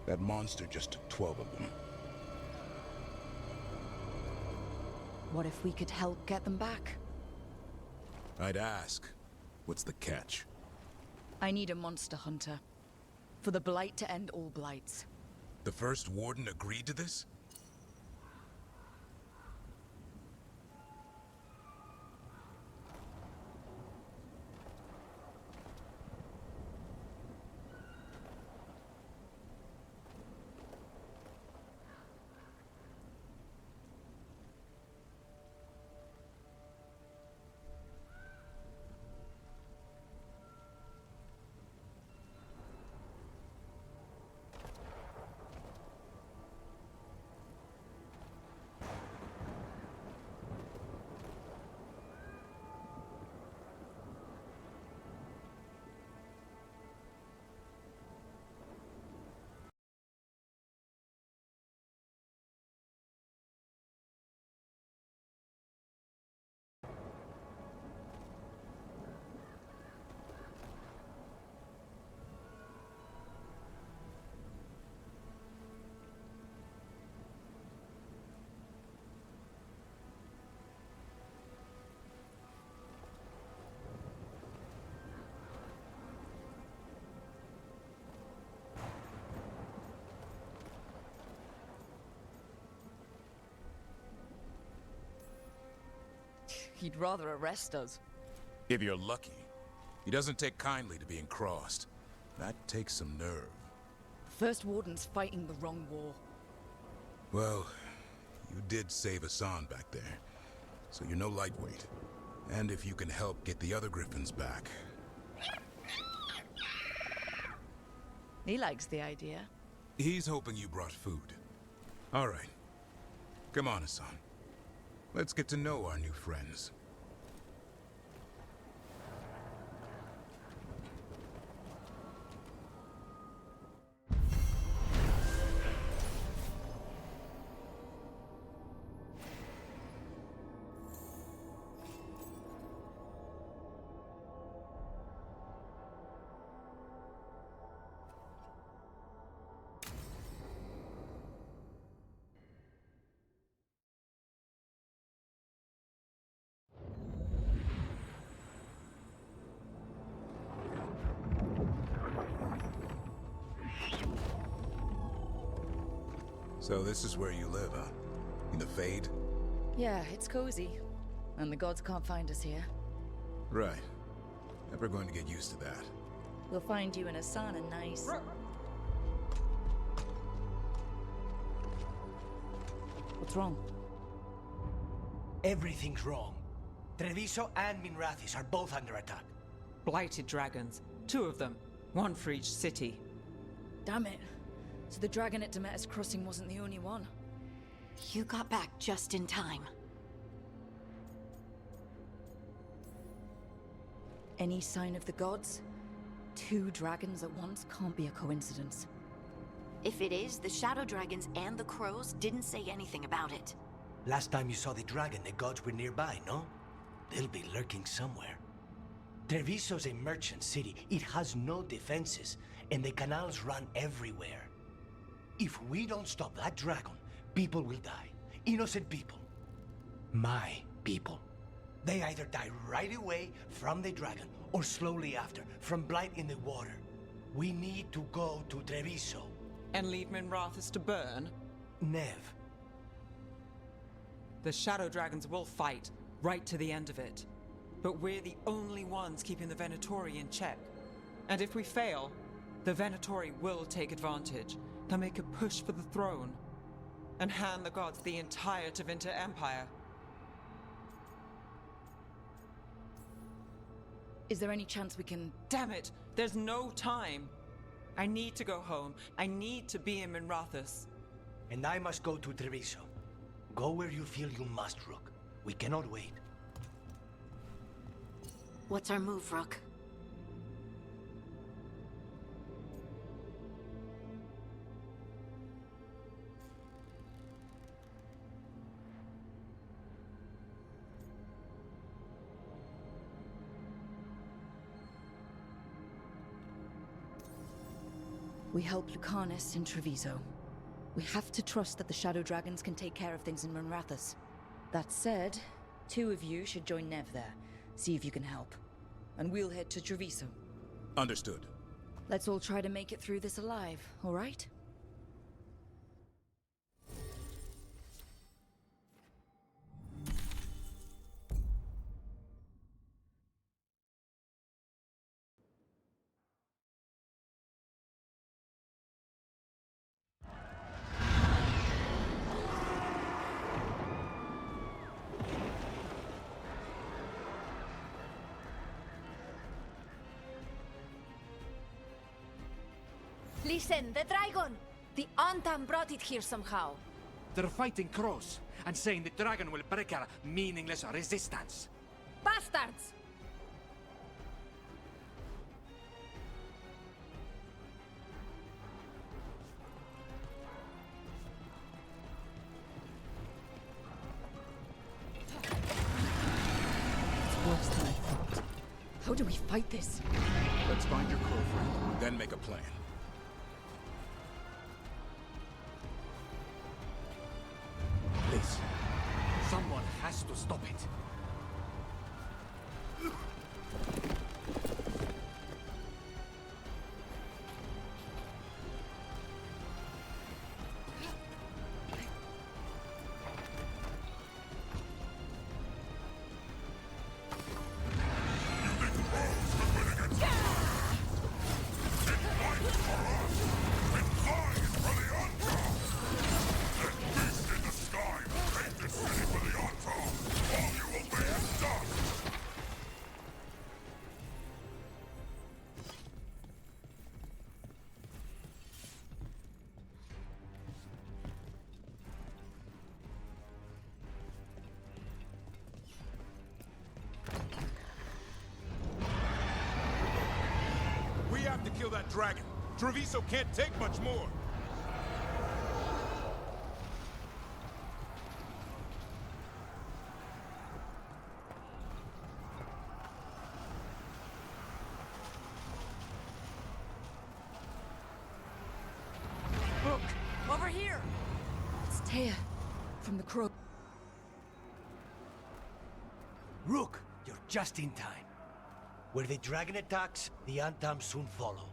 That monster just took 12 of them. What if we could help get them back? I'd ask, what's the catch? I need a monster hunter. For the Blight to end all blights. The first warden agreed to this? He'd rather arrest us. If you're lucky. He doesn't take kindly to being crossed. That takes some nerve. First Warden's fighting the wrong war. Well, you did save Hassan back there, so you're no lightweight. And if you can help get the other Griffins back. He likes the idea. He's hoping you brought food. All right. Come on, Hassan. Let's get to know our new friends. So this is where you live, huh? In the Fade? Yeah, it's cozy. And the gods can't find us here. Right. Never going to get used to that. We'll find you and Hassan a nice... What's wrong? Everything's wrong. Treviso and Minrathis are both under attack. Blighted dragons. 2 of them. 1 for each city. Damn it. So the dragon at Demeter's Crossing wasn't the only one. You got back just in time. Any sign of the gods? 2 dragons at once can't be a coincidence. If it is, the Shadow Dragons and the Crows didn't say anything about it. Last time you saw the dragon, the gods were nearby, no? They'll be lurking somewhere. Treviso's a merchant city. It has no defenses, and the canals run everywhere. If we don't stop that dragon, people will die. Innocent people. My people. They either die right away from the dragon, or slowly after, from blight in the water. We need to go to Treviso. And leave Minrathis to burn? Nev. The Shadow Dragons will fight, right to the end of it. But we're the only ones keeping the Venatori in check. And if we fail, the Venatori will take advantage. They'll make a push for the throne. And hand the gods the entire Tevinter Empire. Is there any chance we can... Damn it! There's no time! I need to go home. I need to be in Minrathis. And I must go to Treviso. Go where you feel you must, Rook. We cannot wait. What's our move, Rook? We help Lucanus in Treviso. We have to trust that the Shadow Dragons can take care of things in Monrathus. That said, 2 of you should join Nev there. See if you can help. And we'll head to Treviso. Understood. Let's all try to make it through this alive, all right? Listen, the dragon! The Antam brought it here somehow. They're fighting crows and saying the dragon will break our meaningless resistance. Bastards! It's worse than I thought. How do we fight this? Let's find your crow friend, then make a plan. Please, someone has to stop it. We have to kill that dragon. Treviso can't take much more. Look, over here! It's Taya, from the Crow. Rook, you're just in time. Where the dragon attacks, the Antam soon follow.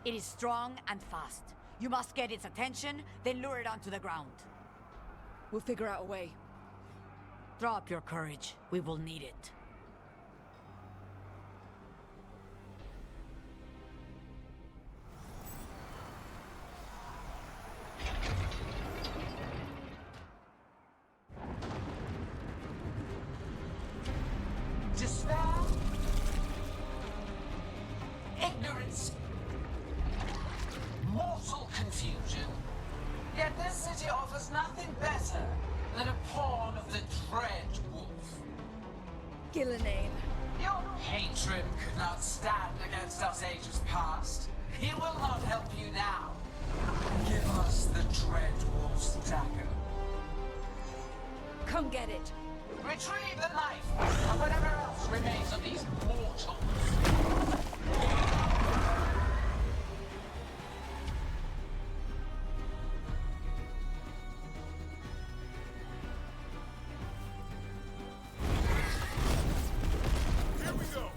It is strong and fast. You must get its attention, then lure it onto the ground. We'll figure out a way. Drop your courage. We will need it. Despair, ignorance, mortal confusion. Yet this city offers nothing better than a pawn of the Dread Wolf. Gillenane. Your hatred could not stand against us ages past. It will not help you now. Give us the Dread Wolf's dagger. Come get it. Retrieve the knife and whatever else remains of these mortals. Here we go.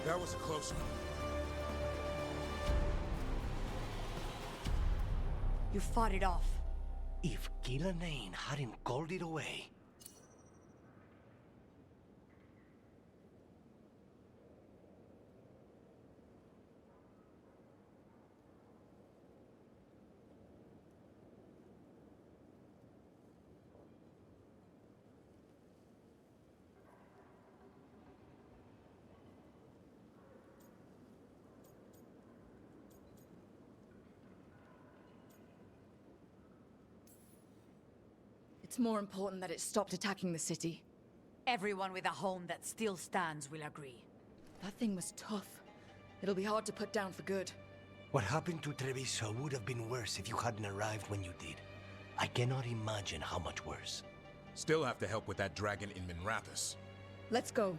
That was a close one. You fought it off. If Gillenane hadn't called it away... It's more important that it stopped attacking the city. Everyone with a home that still stands will agree. That thing was tough. It'll be hard to put down for good. What happened to Treviso would have been worse if you hadn't arrived when you did. I cannot imagine how much worse. Still have to help with that dragon in Minrathous. Let's go.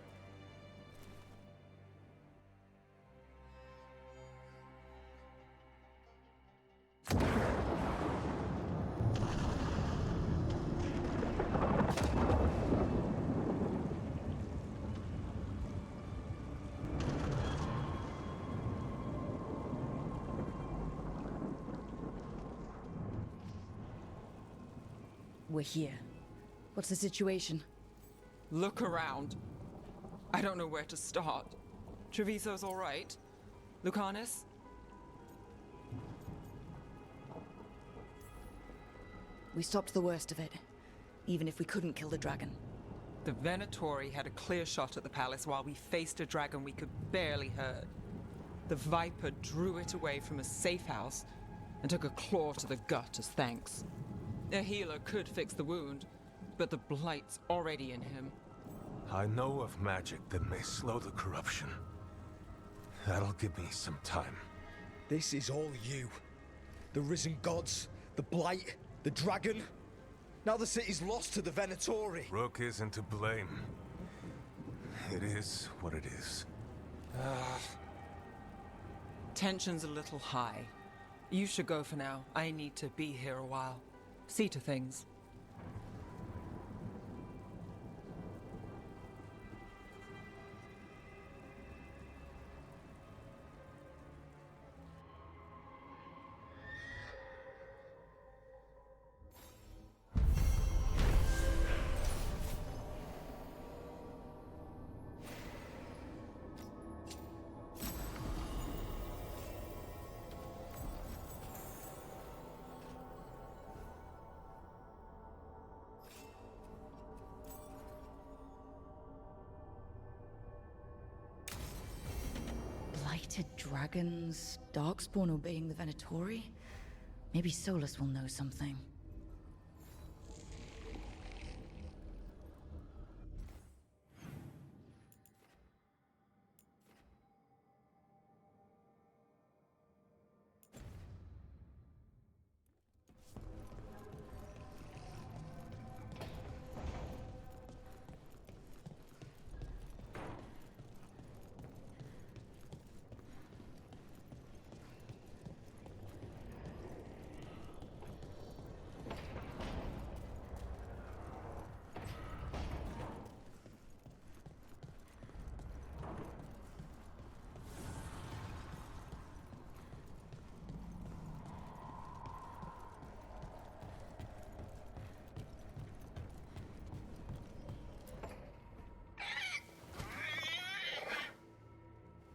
We're here. What's the situation? Look around. I don't know where to start. Treviso's all right. Lucanus? We stopped the worst of it, even if we couldn't kill the dragon. The Venatori had a clear shot at the palace while we faced a dragon we could barely hurt. The Viper drew it away from a safe house and took a claw to the gut as thanks. A healer could fix the wound, but the Blight's already in him. I know of magic that may slow the corruption. That'll give me some time. This is all you. The risen gods, the Blight, the dragon. Now the city's lost to the Venatori. Rook isn't to blame. It is what it is. Tension's a little high. You should go for now. I need to be here a while. See to things. Blighted dragons, Darkspawn obeying the Venatori? Maybe Solus will know something.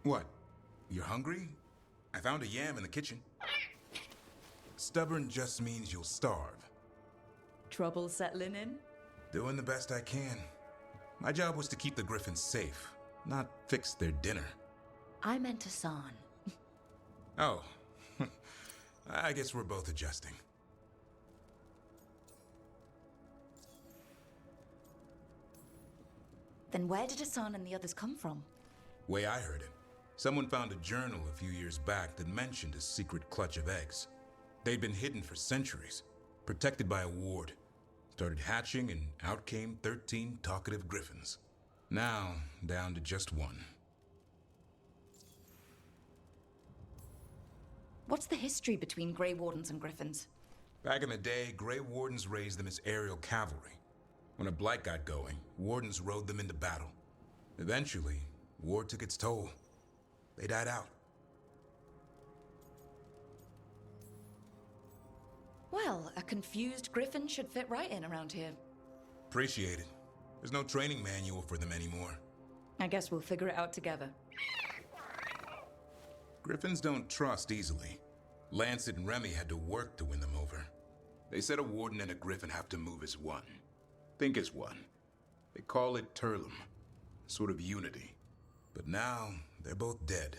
What? You're hungry? I found a yam in the kitchen. Stubborn just means you'll starve. Trouble settling in? Doing the best I can. My job was to keep the Griffins safe, not fix their dinner. I meant Hassan. Oh. I guess we're both adjusting. Then where did Hassan and the others come from? Way I heard it, someone found a journal a few years back that mentioned a secret clutch of eggs. They'd been hidden for centuries, protected by a ward. Started hatching and out came 13 talkative griffins. Now, down to just one. What's the history between Grey Wardens and Griffins? Back in the day, Grey Wardens raised them as aerial cavalry. When a blight got going, Wardens rode them into battle. Eventually, war took its toll. They died out. Well, a confused griffin should fit right in around here. Appreciate it. There's no training manual for them anymore. I guess we'll figure it out together. Griffins don't trust easily. Lancet and Remy had to work to win them over. They said a warden and a griffin have to move as one. Think as one. They call it Turlum. Sort of unity. But now, they're both dead.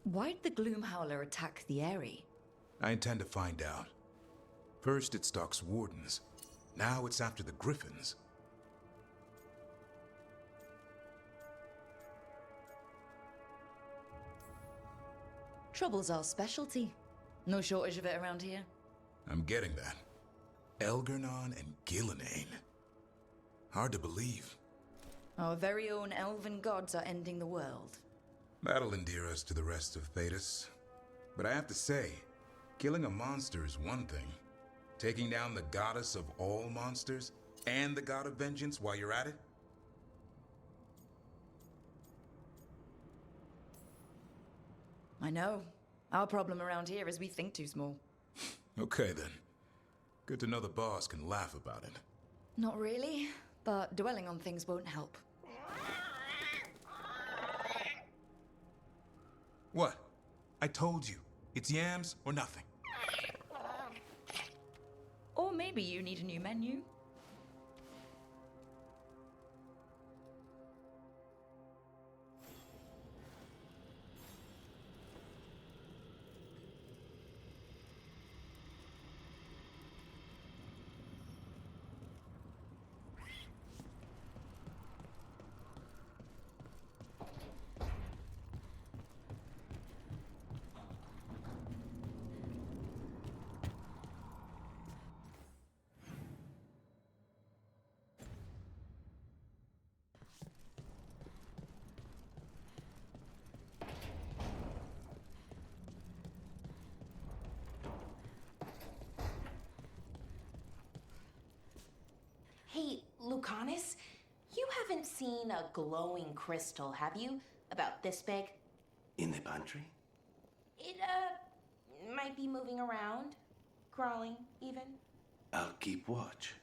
Why'd the Gloomhowler attack the Eyrie? I intend to find out. First it stalks wardens. Now it's after the griffins. Trouble's our specialty. No shortage of it around here. I'm getting that. Elgernon and Gillenane. Hard to believe. Our very own elven gods are ending the world. That'll endear us to the rest of Thedas. But I have to say, killing a monster is one thing. Taking down the goddess of all monsters and the god of vengeance while you're at it? I know. Our problem around here is we think too small. Okay then. Good to know the boss can laugh about it. Not really, but dwelling on things won't help. What? I told you. It's yams or nothing. Or maybe you need a new menu. Hey, Lucanus, you haven't seen a glowing crystal, have you? About this big? In the pantry? It, might be moving around. Crawling, even. I'll keep watch.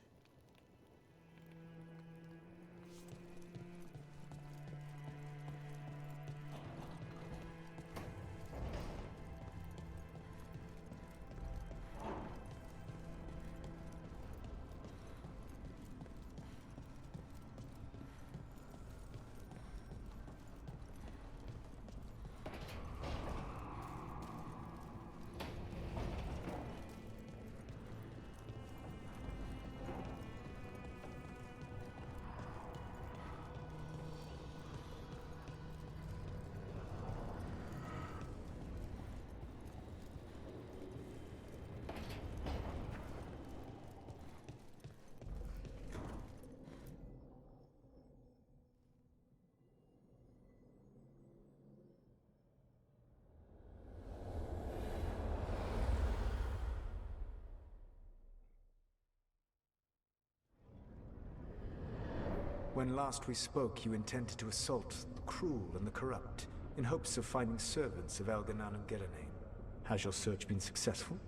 When last we spoke, you intended to assault the cruel and the corrupt, in hopes of finding servants of Elgernon and Gillenane. Has your search been successful?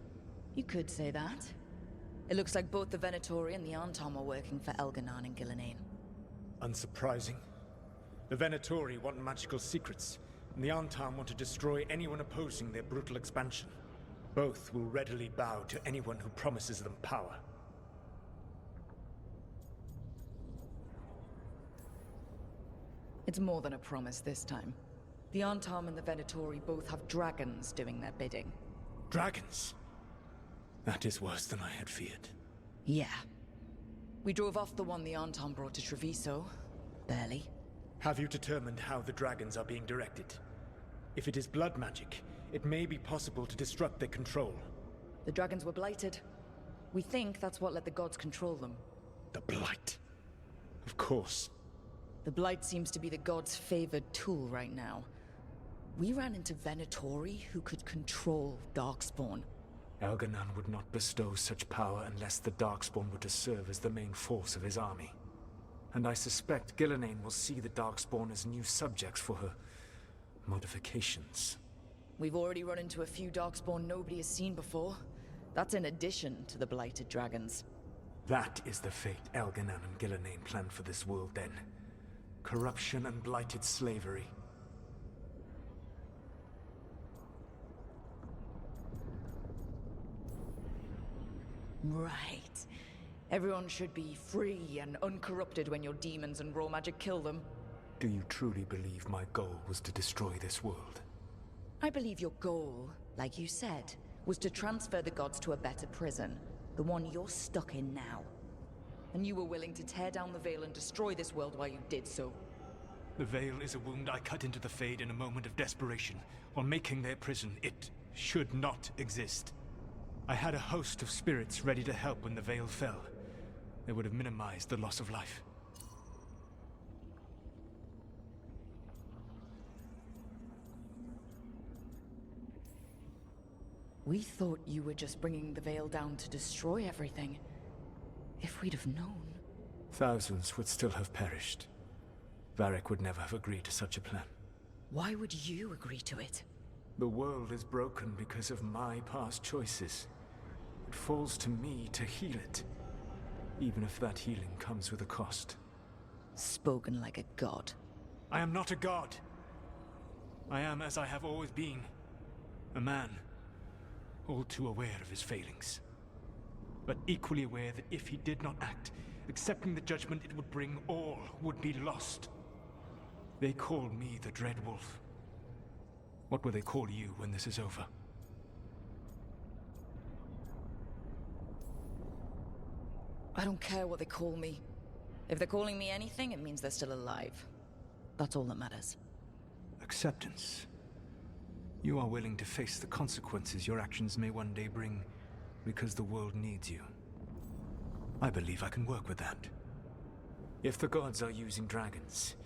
You could say that. It looks like both the Venatori and the Antom are working for Elgernon and Gillenane. Unsurprising. The Venatori want magical secrets, and the Antom want to destroy anyone opposing their brutal expansion. Both will readily bow to anyone who promises them power. It's more than a promise this time. The Antom and the Venatori both have dragons doing their bidding. Dragons? That is worse than I had feared. Yeah. We drove off the one the Antom brought to Treviso. Barely. Have you determined how the dragons are being directed? If it is blood magic, it may be possible to disrupt their control. The dragons were blighted. We think that's what let the gods control them. The Blight. Of course. The Blight seems to be the gods' favored tool right now. We ran into Venatori who could control Darkspawn. Elgernon would not bestow such power unless the Darkspawn were to serve as the main force of his army. And I suspect Gillenane will see the Darkspawn as new subjects for her Modifications. We've already run into a few Darkspawn nobody has seen before. That's in addition to the Blighted Dragons. That is the fate Elganan and Gillenane planned for this world then. Corruption and blighted slavery. Right. Everyone should be free and uncorrupted when your demons and raw magic kill them. Do you truly believe my goal was to destroy this world? I believe your goal, like you said, was to transfer the gods to a better prison. The one you're stuck in now. And you were willing to tear down the Veil and destroy this world while you did so. The Veil is a wound I cut into the Fade in a moment of desperation, while making their prison. It should not exist. I had a host of spirits ready to help when the Veil fell. They would have minimized the loss of life. We thought you were just bringing the Veil down to destroy everything. If we'd have known... Thousands would still have perished. Varric would never have agreed to such a plan. Why would you agree to it? The world is broken because of my past choices. It falls to me to heal it. Even if that healing comes with a cost. Spoken like a god. I am not a god. I am as I have always been. A man. All too aware of his failings. But equally aware that if he did not act, accepting the judgment it would bring, all would be lost. They call me the Dread Wolf. What will they call you when this is over? I don't care what they call me. If they're calling me anything, it means they're still alive. That's all that matters. Acceptance. You are willing to face the consequences your actions may one day bring, because the world needs you. I believe I can work with that. If the gods are using dragons,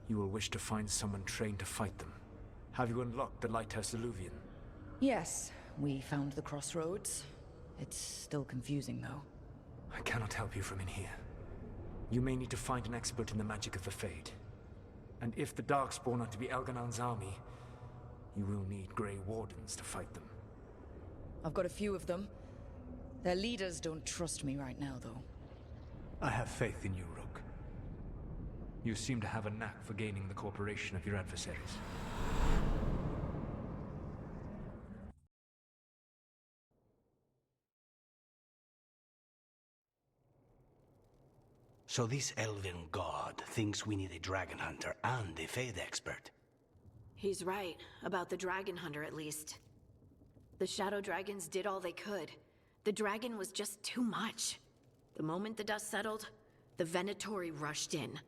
you will wish to find someone trained to fight them. Have you unlocked the Lighthouse Illuvian? Yes, we found the crossroads. It's still confusing, though. I cannot help you from in here. You may need to find an expert in the magic of the Fade. And if the Darkspawn are to be Elganan's army, you will need Grey Wardens to fight them. I've got a few of them. Their leaders don't trust me right now, though. I have faith in you, Rook. You seem to have a knack for gaining the cooperation of your adversaries. So this elven god thinks we need a dragon hunter and a Fade expert. He's right, about the dragon hunter at least. The Shadow Dragons did all they could. The dragon was just too much. The moment the dust settled, the Venatori rushed in.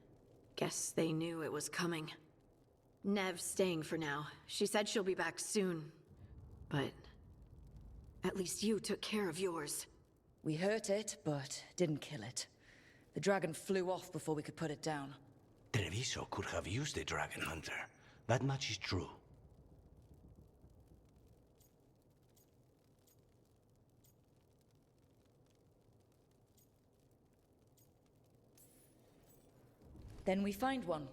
Guess they knew it was coming. Nev's staying for now. She said she'll be back soon. But at least you took care of yours. We hurt it, but didn't kill it. The dragon flew off before we could put it down. Treviso could have used a dragon hunter. That much is true. Then we find one.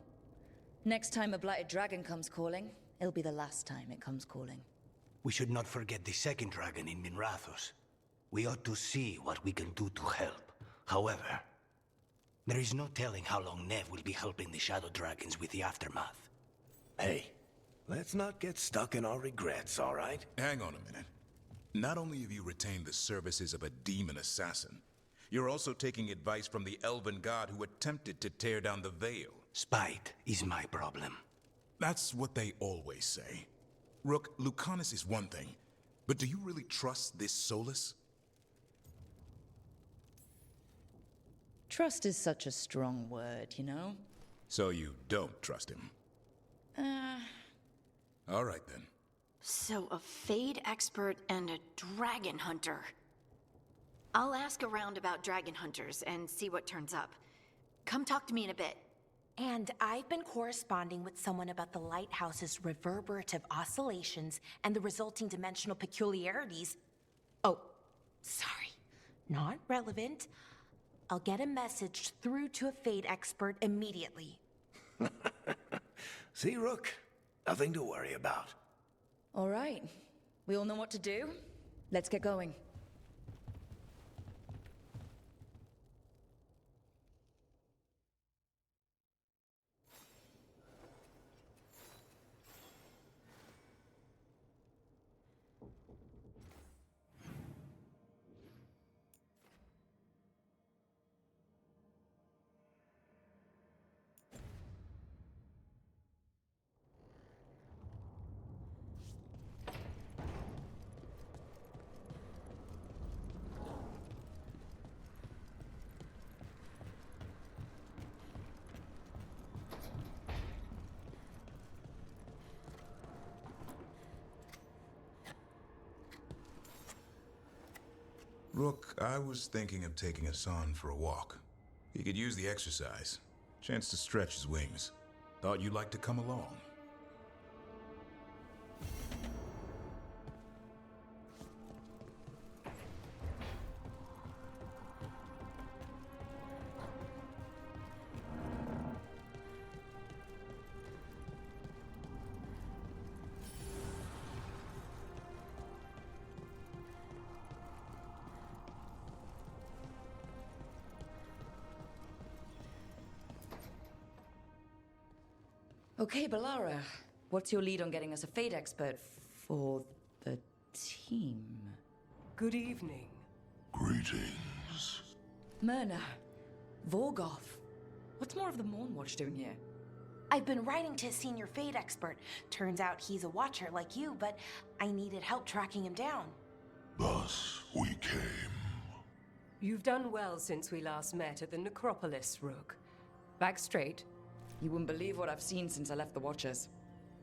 Next time a blighted dragon comes calling, it'll be the last time it comes calling. We should not forget the second dragon in Minrathos. We ought to see what we can do to help. However, there is no telling how long Nev will be helping the Shadow Dragons with the aftermath. Hey, let's not get stuck in our regrets, all right? Hang on a minute. Not only have you retained the services of a demon assassin, you're also taking advice from the elven god who attempted to tear down the Veil. Spite is my problem. That's what they always say. Rook, Lucanus is one thing, but do you really trust this Solus? Trust is such a strong word, you know? So you don't trust him? All right then. So a Fade expert and a dragon hunter. I'll ask around about dragon hunters and see what turns up. Come talk to me in a bit. And I've been corresponding with someone about the lighthouse's reverberative oscillations and the resulting dimensional peculiarities. Oh, sorry. Not relevant. I'll get a message through to a Fade expert immediately. See, Rook? Nothing to worry about. All right. We all know what to do. Let's get going. Rook, I was thinking of taking Hassan for a walk. He could use the exercise. Chance to stretch his wings. Thought you'd like to come along. Okay, Balara. What's your lead on getting us a Fate expert for the team? Good evening. Greetings. Myrna. Vorgoth. What's more of the Mournwatch doing here? I've been writing to a senior Fate expert. Turns out he's a watcher like you, but I needed help tracking him down. Thus we came. You've done well since we last met at the Necropolis, Rook. Back straight. You wouldn't believe what I've seen since I left the Watchers.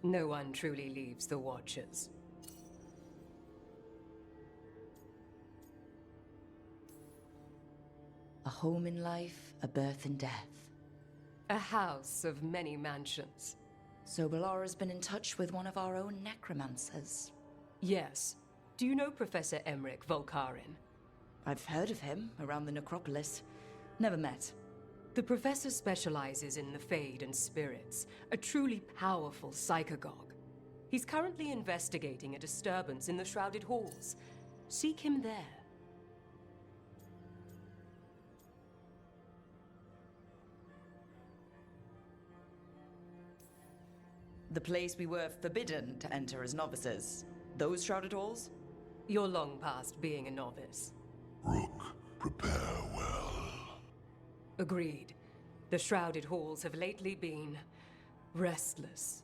No one truly leaves the Watchers. A home in life, a birth in death. A house of many mansions. So Balara's been in touch with one of our own necromancers. Yes. Do you know Professor Emmerich Volkarin? I've heard of him around the Necropolis. Never met. The professor specializes in the Fade and spirits, a truly powerful psychagogue. He's currently investigating a disturbance in the Shrouded Halls. Seek him there. The place we were forbidden to enter as novices. Those Shrouded Halls? You're long past being a novice. Rook, prepare well. Agreed. The Shrouded Halls have lately been restless.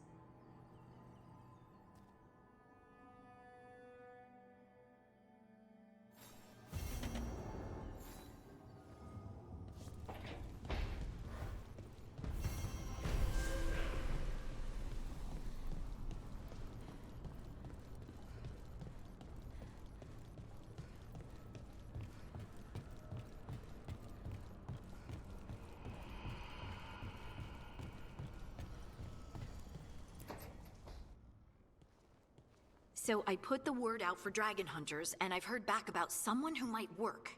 So I put the word out for dragon hunters, and I've heard back about someone who might work.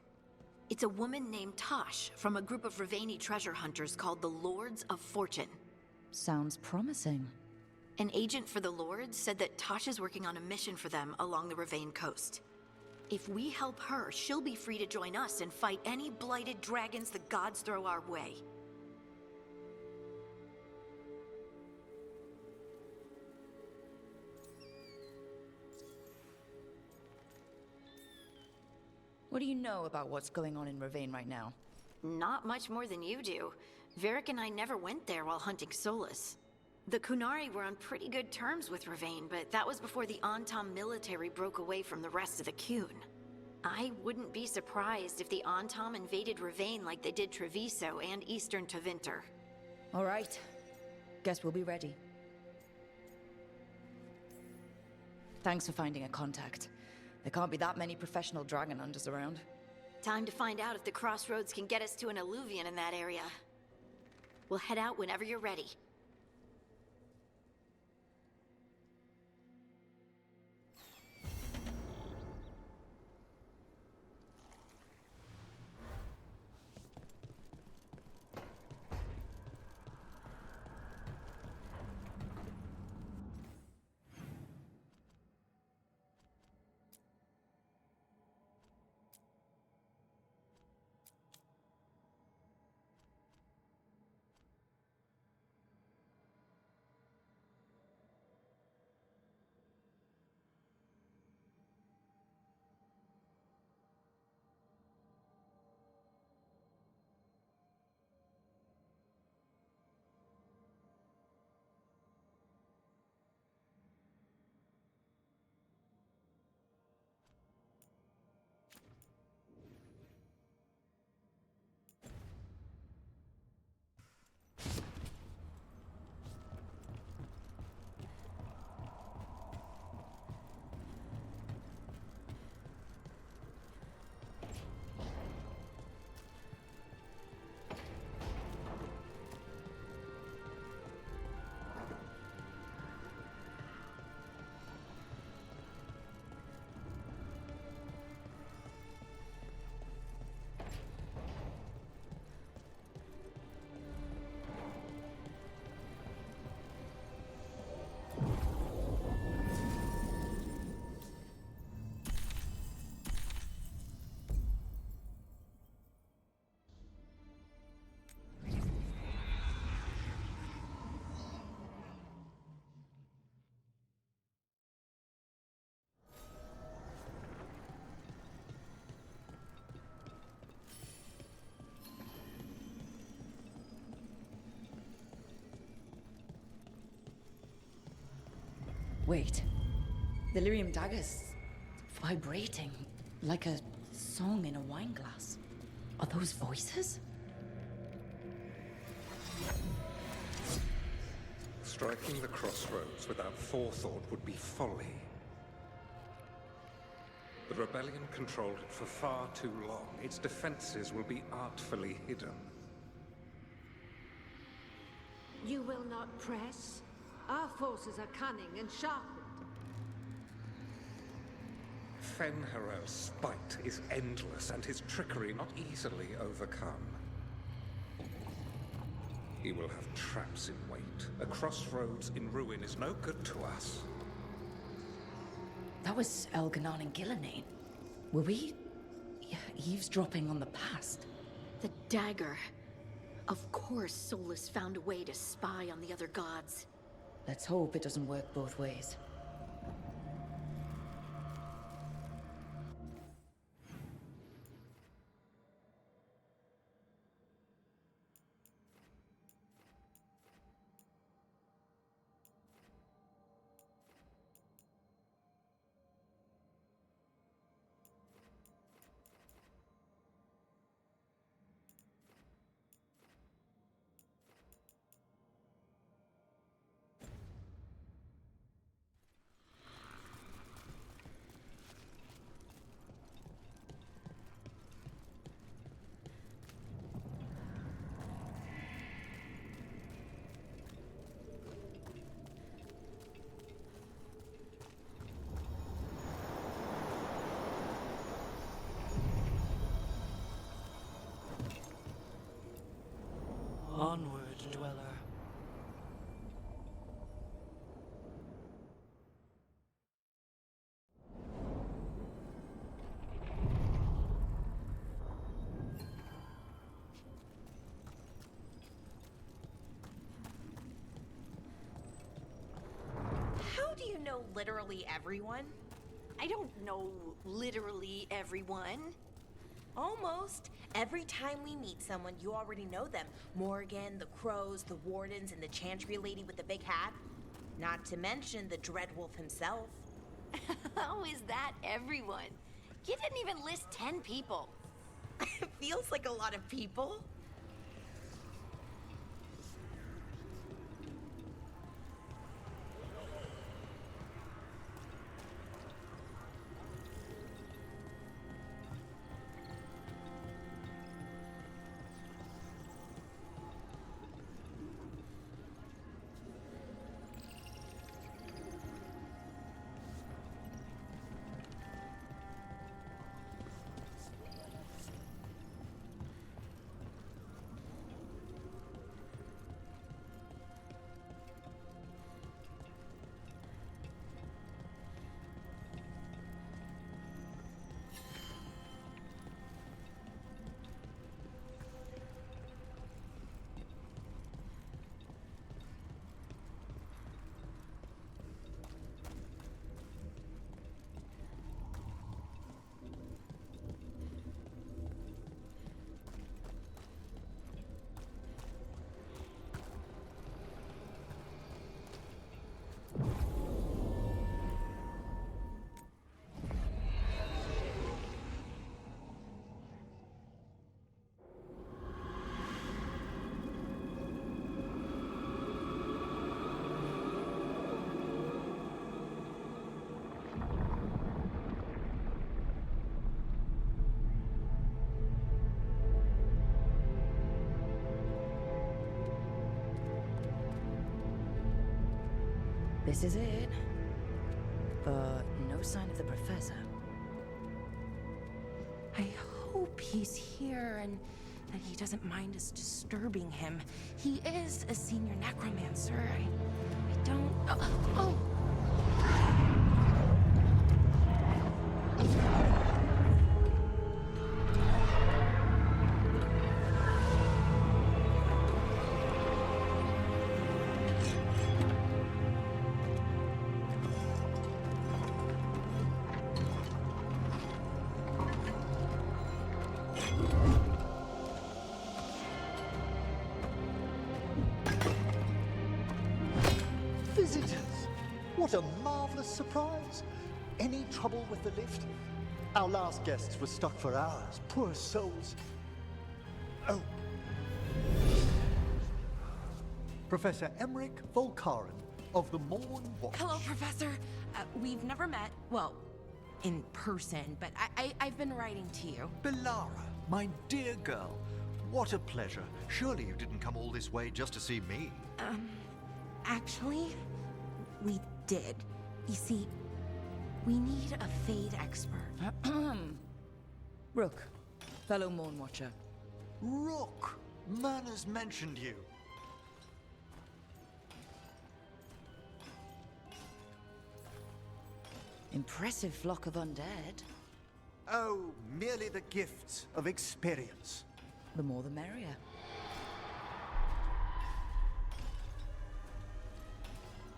It's a woman named Tosh from a group of Ravani treasure hunters called the Lords of Fortune. Sounds promising. An agent for the Lords said that Tosh is working on a mission for them along the Ravane coast. If we help her, she'll be free to join us and fight any blighted dragons the gods throw our way. What do you know about what's going on in Ravane right now? Not much more than you do. Varric and I never went there while hunting Solus. The Kunari were on pretty good terms with Ravane, but that was before the Antam military broke away from the rest of the Kun. I wouldn't be surprised if the Antam invaded Ravane like they did Treviso and Eastern Tevinter. All right. Guess we'll be ready. Thanks for finding a contact. There can't be that many professional dragon hunters around. Time to find out if the crossroads can get us to an alluvion in that area. We'll head out whenever you're ready. Wait. The lyrium dagger's vibrating like a song in a wine glass. Are those voices? Striking the crossroads without forethought would be folly. The rebellion controlled it for far too long. Its defenses will be artfully hidden. You will not press? Our forces are cunning and sharpened. Fen'Harel's spite is endless, and his trickery not easily overcome. He will have traps in wait. A crossroads in ruin is no good to us. That was Elganon and Gillenane. Were we eavesdropping on the past? The dagger. Of course Solus found a way to spy on the other gods. Let's hope it doesn't work both ways. Onward, dweller. How do you know literally everyone? I don't know literally everyone. Almost. Every time we meet someone, you already know them. Morgan, the Crows, the Wardens, and the Chantry lady with the big hat. Not to mention the Dreadwolf himself. How is that everyone? You didn't even list 10 people. It feels like a lot of people. This is it. But no sign of the professor. I hope he's here and that he doesn't mind us disturbing him. He is a senior necromancer. I don't... Oh! Visitors! What a marvelous surprise! Any trouble with the lift? Our last guests were stuck for hours. Poor souls. Oh. Professor Emmerich Volkaren of the Morn Watch. Hello, Professor. We've never met, well, in person, but I've been writing to you. Belara, my dear girl. What a pleasure. Surely you didn't come all this way just to see me. Actually, we did. You see, we need a Fade expert. Rook, fellow Morn Watcher. Rook! Manners mentioned you. Impressive flock of undead. Oh, merely the gifts of experience. The more the merrier.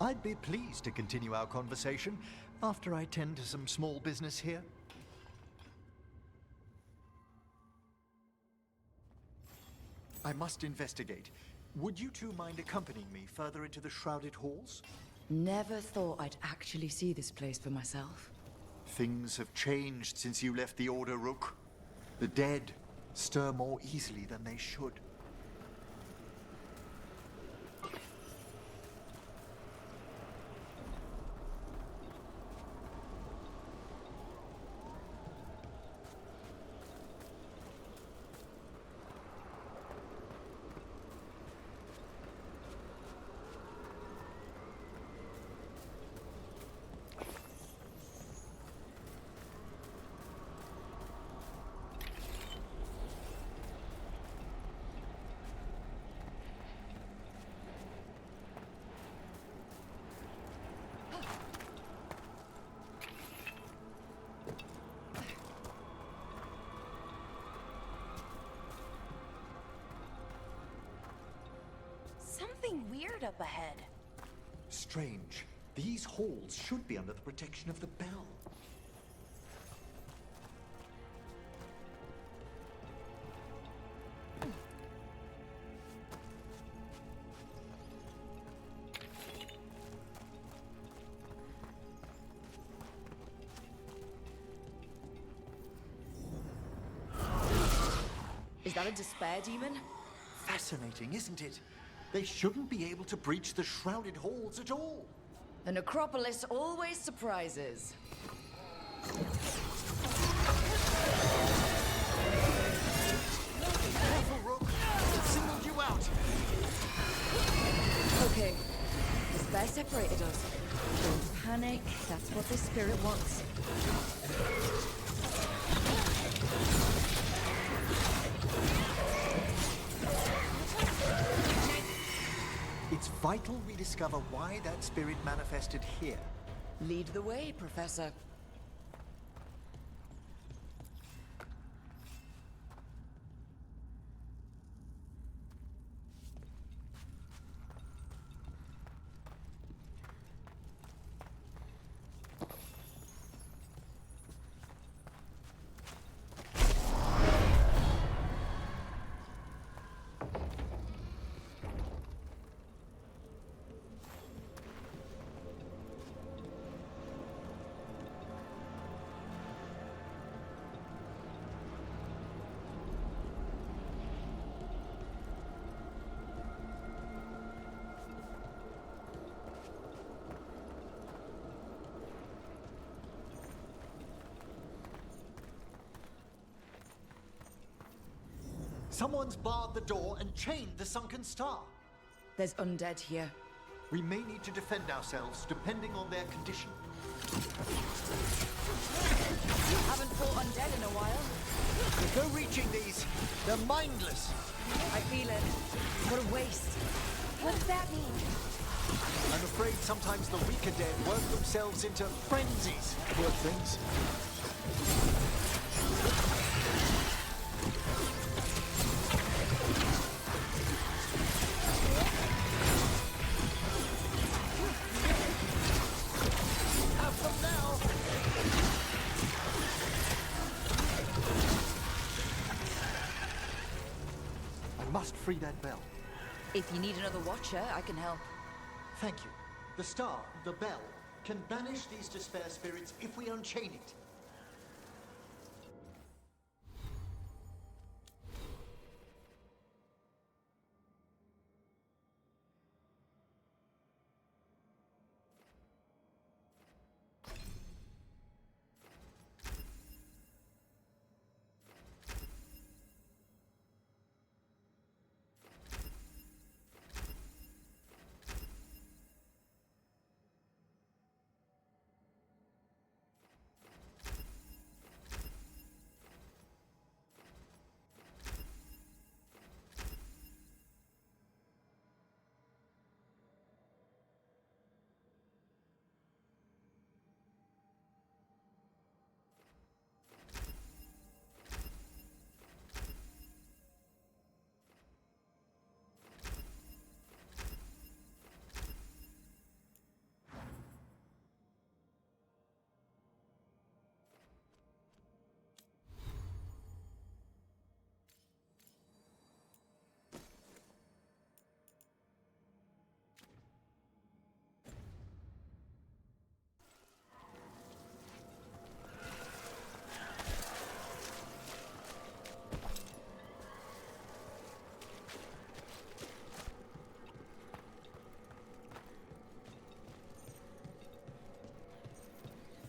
I'd be pleased to continue our conversation after I tend to some small business here. I must investigate. Would you two mind accompanying me further into the Shrouded Halls? Never thought I'd actually see this place for myself. Things have changed since you left the Order, Rook. The dead stir more easily than they should. Something weird up ahead. Strange. These halls should be under the protection of the bell. Is that a despair demon? Fascinating, isn't it? They shouldn't be able to breach the Shrouded Halls at all. The necropolis always surprises. Careful, Rook! It singled you out! Okay. Despair separated us. Don't panic. That's what this spirit wants. It's vital we discover why that spirit manifested here. Lead the way, Professor. Someone's barred the door and chained the sunken star. There's undead here. We may need to defend ourselves, depending on their condition. Haven't fought undead in a while. Go reaching these. They're mindless. I feel it. What a waste. What does that mean? I'm afraid sometimes the weaker dead work themselves into frenzies. Poor things. Free that bell. If you need another watcher, I can help. Thank you. The star, the bell, can banish these despair spirits if we unchain it.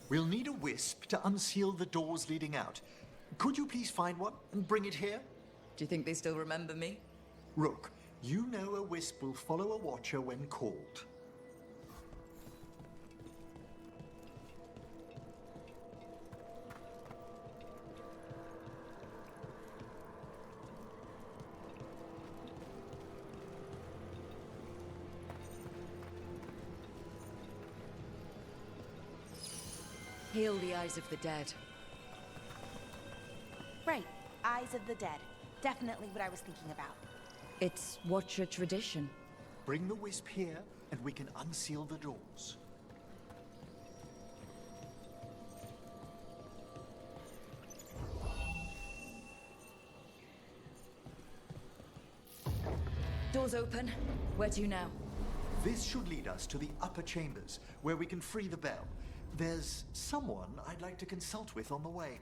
We'll need a wisp to unseal the doors leading out. Could you please find one and bring it here? Do you think they still remember me? Rook, you know a wisp will follow a watcher when called. Heal the eyes of the dead. Right. Eyes of the dead. Definitely what I was thinking about. It's Watcher tradition. Bring the wisp here, and we can unseal the doors. Doors open. Where to now? This should lead us to the upper chambers, where we can free the bell. There's someone I'd like to consult with on the way.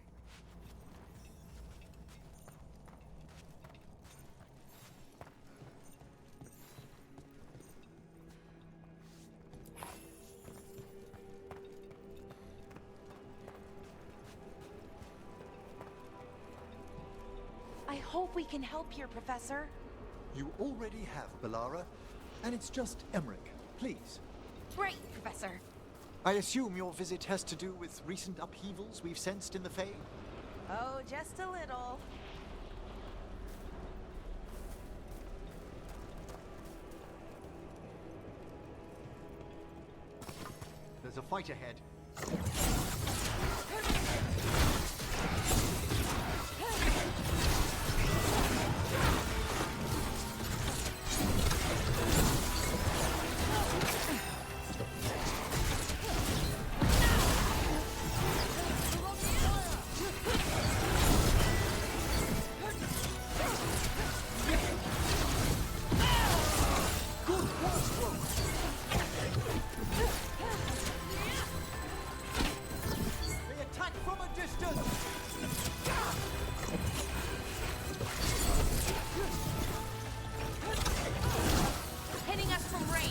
I hope we can help here, Professor. You already have, Bellara, and it's just Emmerich. Please. Right, Professor. I assume your visit has to do with recent upheavals we've sensed in the Fey? Oh, just a little. There's a fight ahead. Hitting us from range.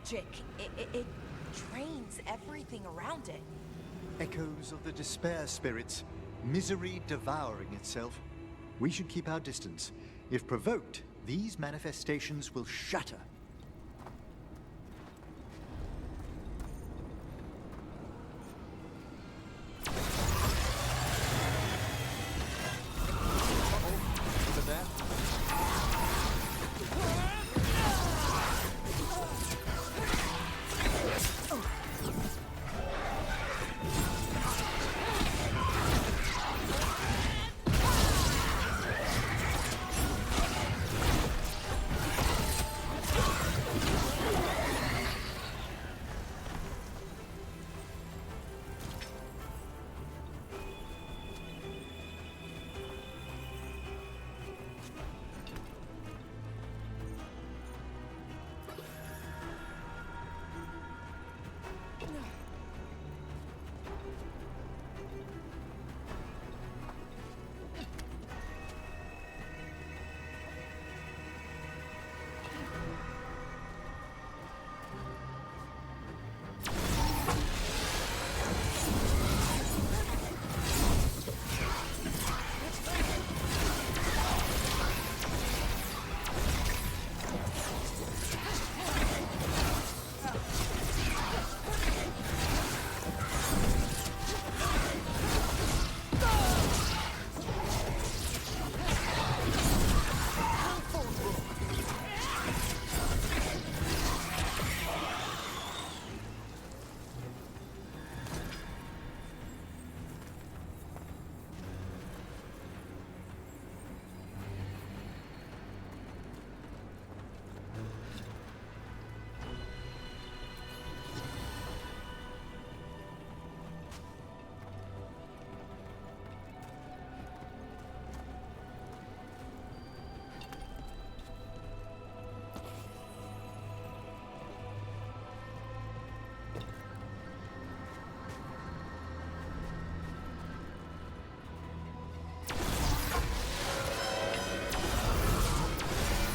magic. It drains everything around it. Echoes of the despair spirits, misery devouring itself. We should keep our distance. If provoked, these manifestations will shatter.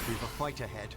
We've a fight ahead.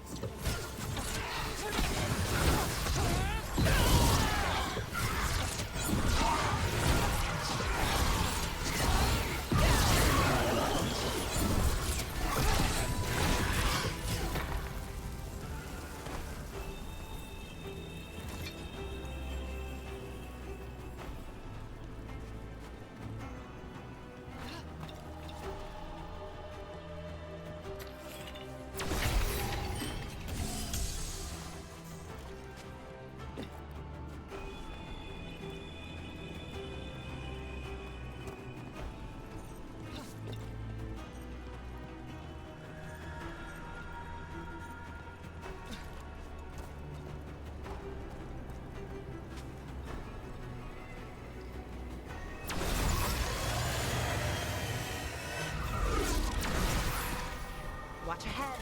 Watch ahead.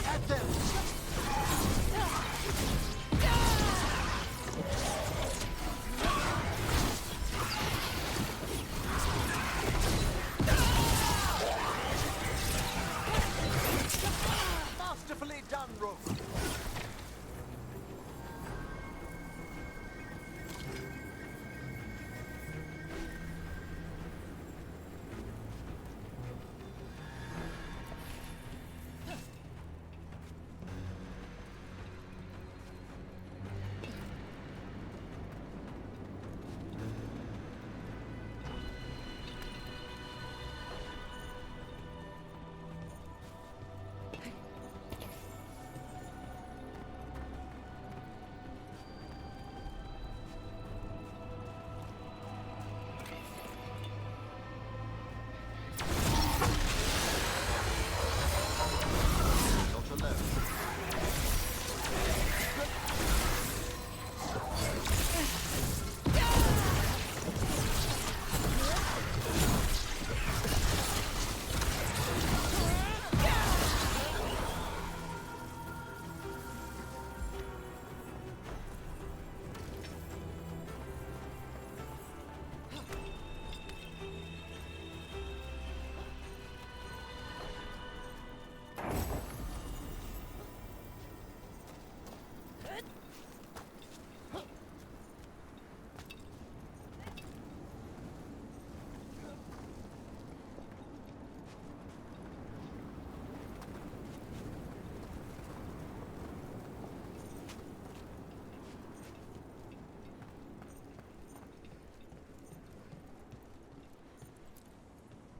At them! Masterfully done, Rook.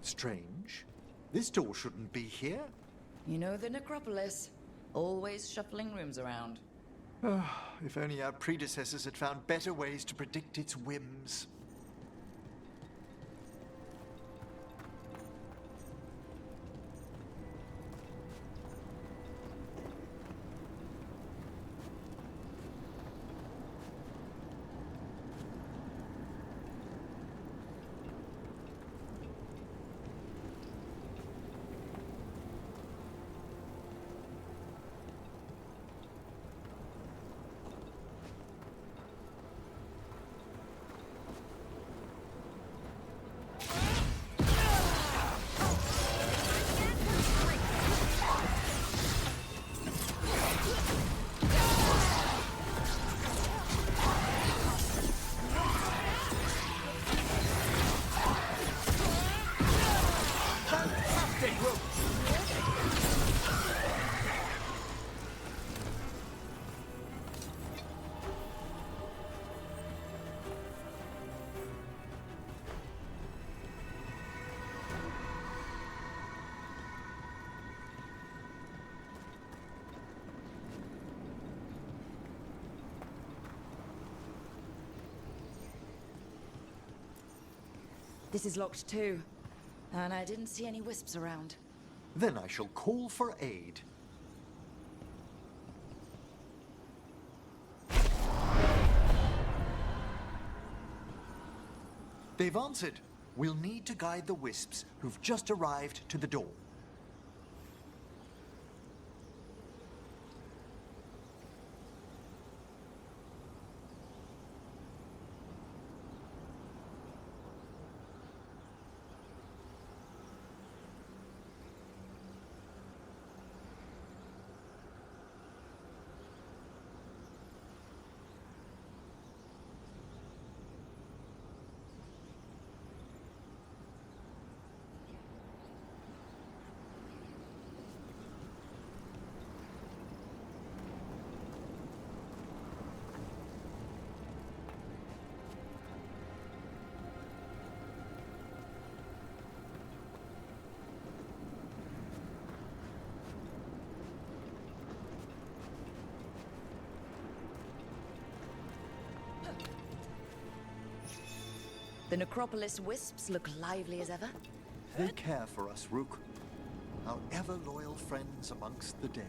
Strange. This door shouldn't be here. You know the necropolis. Always shuffling rooms around. If only our predecessors had found better ways to predict its whims. This is locked too. And I didn't see any wisps around. Then I shall call for aid. They've answered. We'll need to guide the wisps who've just arrived to the door. The necropolis wisps look lively as ever. They care for us, Rook. Our ever-loyal friends amongst the dead.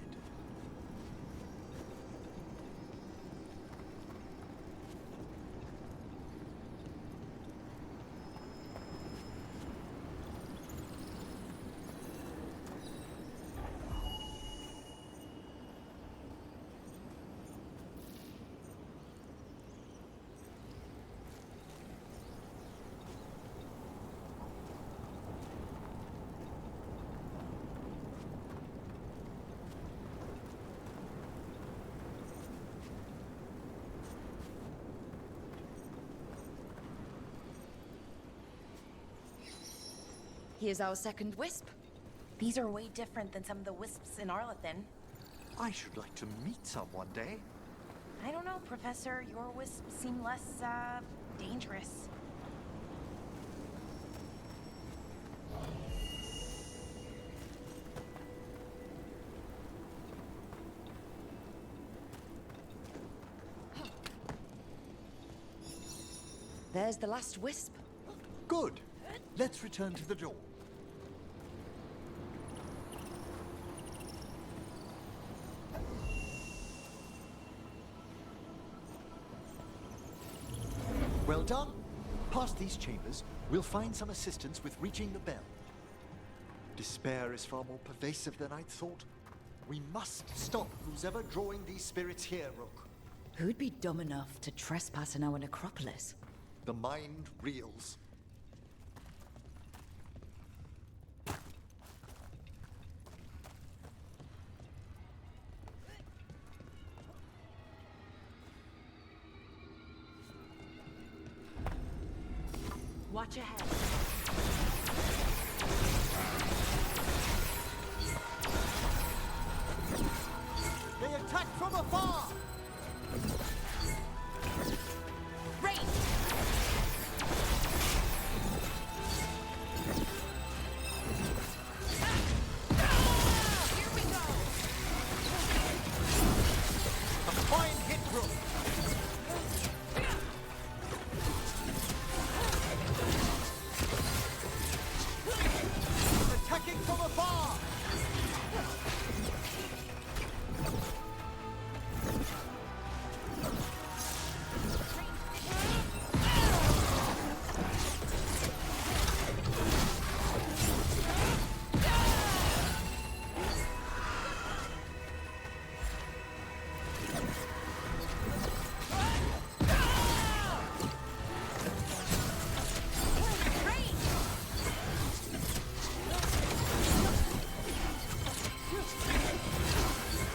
Here's our second wisp. These are way different than some of the wisps in Arlethan. I should like to meet some one day. I don't know, Professor. Your wisps seem less, dangerous. There's the last wisp. Good. Let's return to the door. Well done. Past these chambers, we'll find some assistance with reaching the bell. Despair is far more pervasive than I'd thought. We must stop who's ever drawing these spirits here, Rook. Who'd be dumb enough to trespass in our necropolis? The mind reels. Watch ahead. They attack from afar! Rain! Rook. Attacking from afar!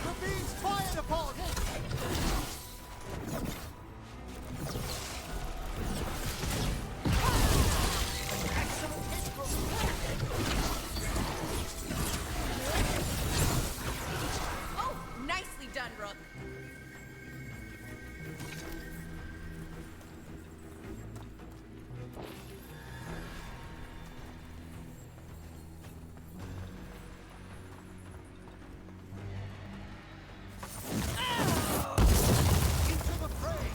Ravine's fired upon! Oh, nicely done, Rook. Into the fray!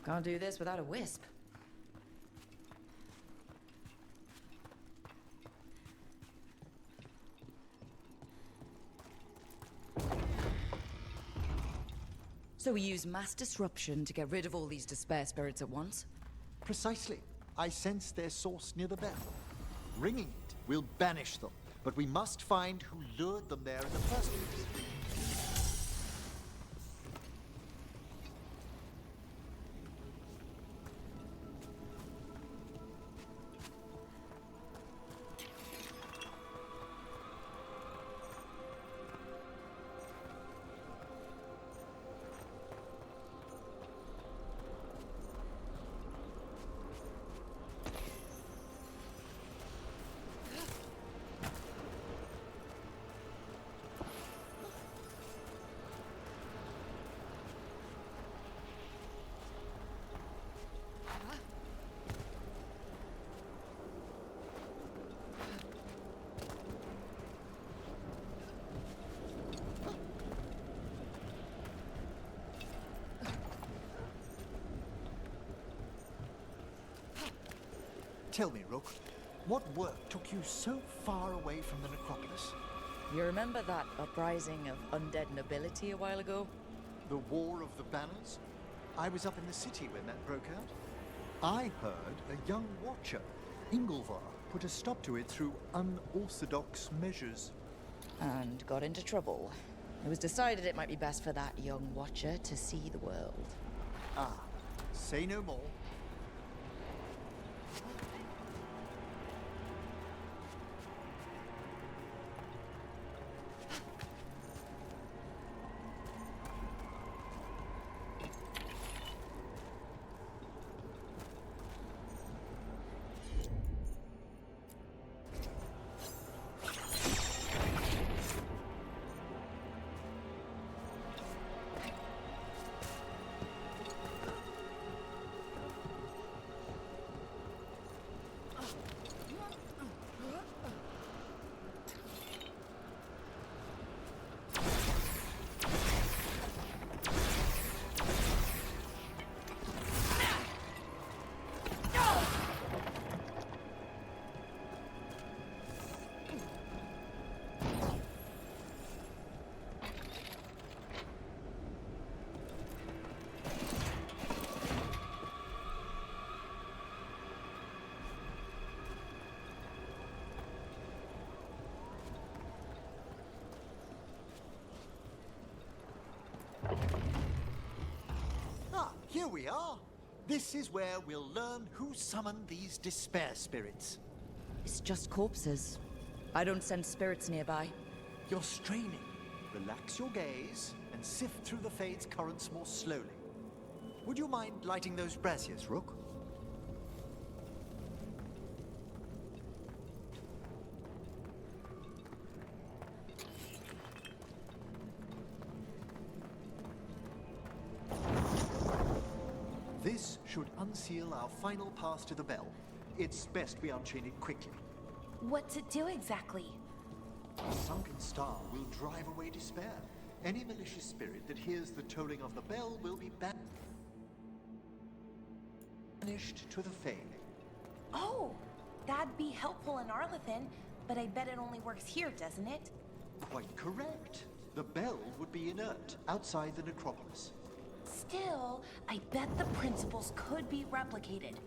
Can't do this without a wisp. So we use mass disruption to get rid of all these despair spirits at once? Precisely. I sense their source near the bell. Ringing it will banish them, but we must find who lured them there in the first place. Tell me, Rook, what work took you so far away from the necropolis? You remember that uprising of undead nobility a while ago? The War of the Banners? I was up in the city when that broke out. I heard a young watcher, Ingolvar, put a stop to it through unorthodox measures. And got into trouble. It was decided it might be best for that young watcher to see the world. Ah, say no more. here we are. This is where we'll learn who summoned these despair spirits. It's just corpses. I don't sense spirits nearby. You're straining. Relax your gaze and sift through the Fade's currents more slowly. Would you mind lighting those braziers, Rook? This should unseal our final pass to the bell. It's best we unchain it quickly. What's it do exactly? The sunken star will drive away despair. Any malicious spirit that hears the tolling of the bell will be banished to the Fade. Oh, that'd be helpful in Arlethan, but I bet it only works here, doesn't it? Quite correct. The bell would be inert outside the necropolis. Still, I bet the principles could be replicated.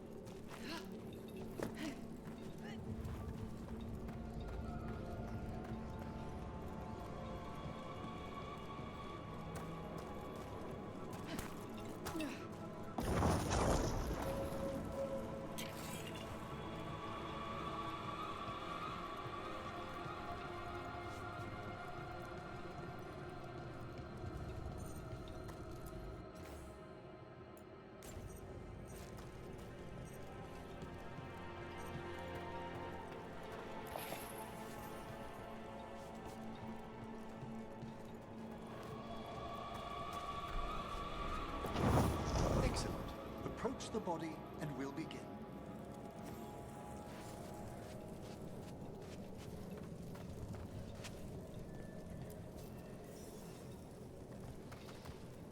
Approach the body and we'll begin.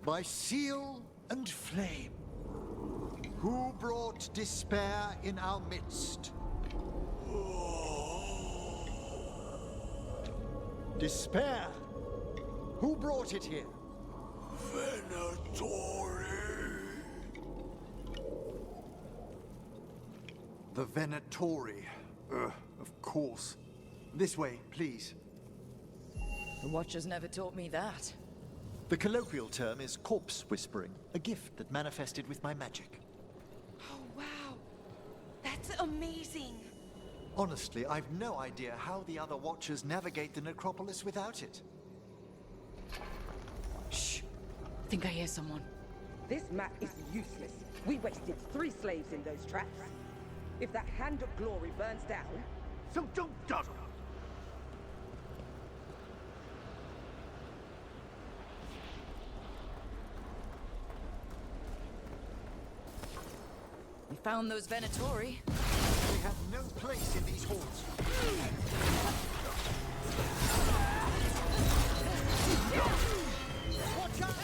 By seal and flame, who brought despair in our midst? Despair? Who brought it here? Venatori. The Venatori. Of course. This way, please. The Watchers never taught me that. The colloquial term is corpse whispering, a gift that manifested with my magic. Oh, wow. That's amazing. Honestly, I've no idea how the other Watchers navigate the necropolis without it. Shh. I think I hear someone. This map is useless. We wasted 3 slaves in those traps. If that Hand of Glory burns down... So don't dawdle. We found those Venatori. They have no place in these halls. Watch out!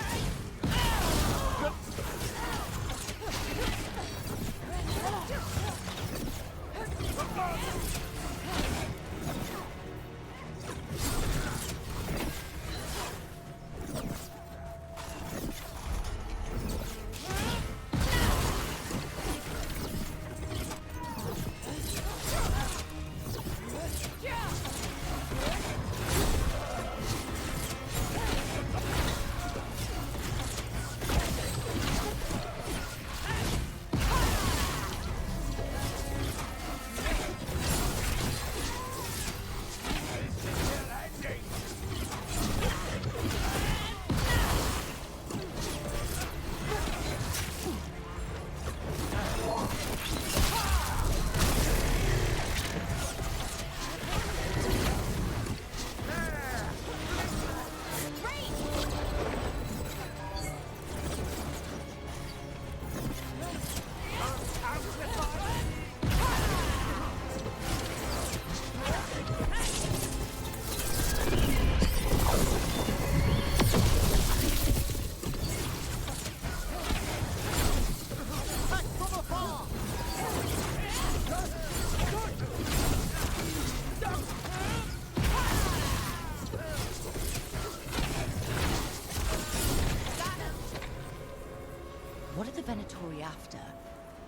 What are the Venatori after?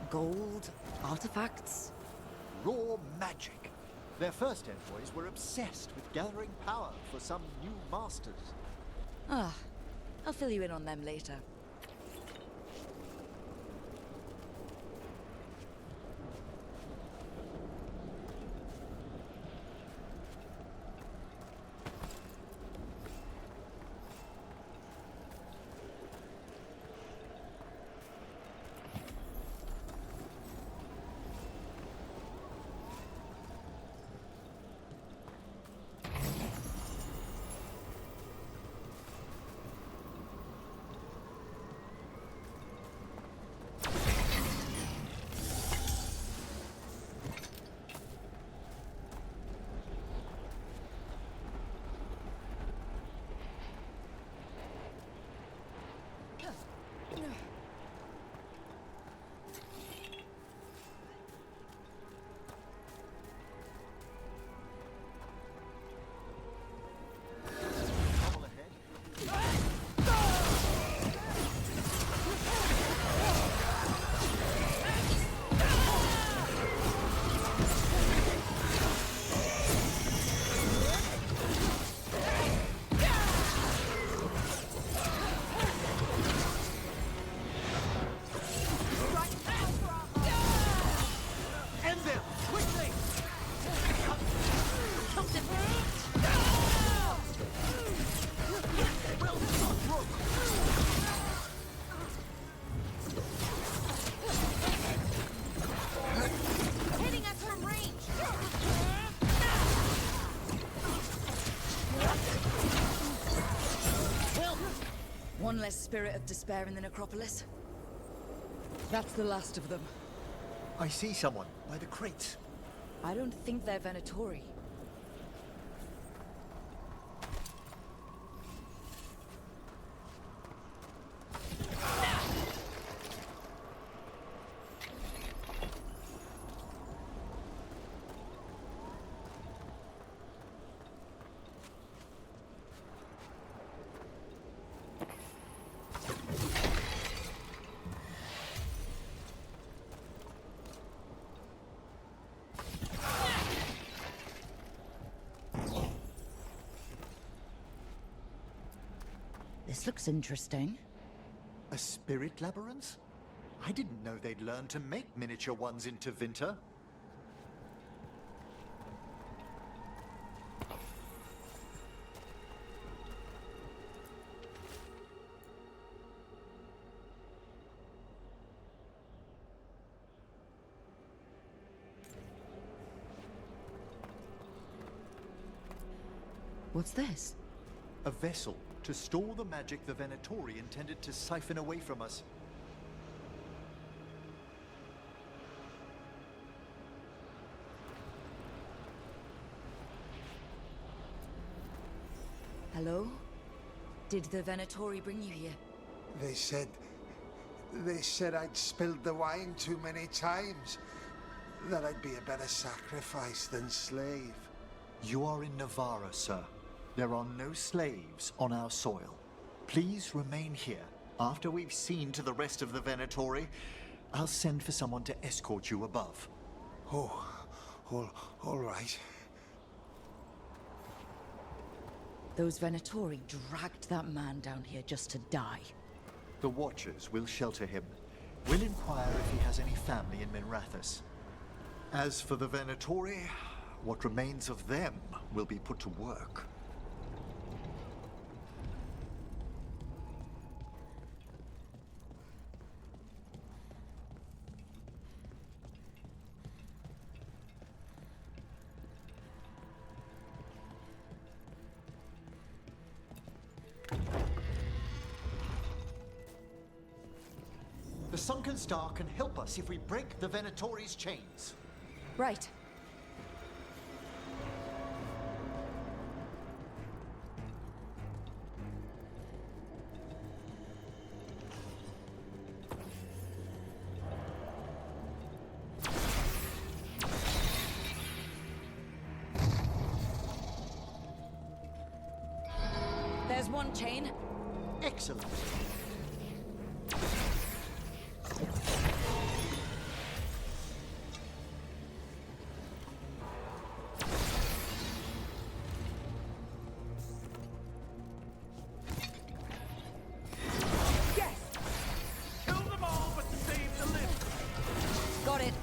Gold? Artifacts? Raw magic. Their first envoys were obsessed with gathering power for some new masters. Ah, I'll fill you in on them later. One less spirit of despair in the necropolis. That's the last of them. I see someone by the crates. I don't think they're Venatori. This looks interesting. A spirit labyrinth? I didn't know they'd learned to make miniature ones in Tevinter. What's this? A vessel to store the magic the Venatori intended to siphon away from us. Hello? Did the Venatori bring you here? They said I'd spilled the wine too many times. That I'd be a better sacrifice than slave. You are in Navarra, sir. There are no slaves on our soil. Please remain here. After we've seen to the rest of the Venatori, I'll send for someone to escort you above. Oh, all right. Those Venatori dragged that man down here just to die. The Watchers will shelter him. We'll inquire if he has any family in Minrathous. As for the Venatori, what remains of them will be put to work. The Sunken Star can help us if we break the Venatori's chains. Right. There's one chain. Excellent. Got it.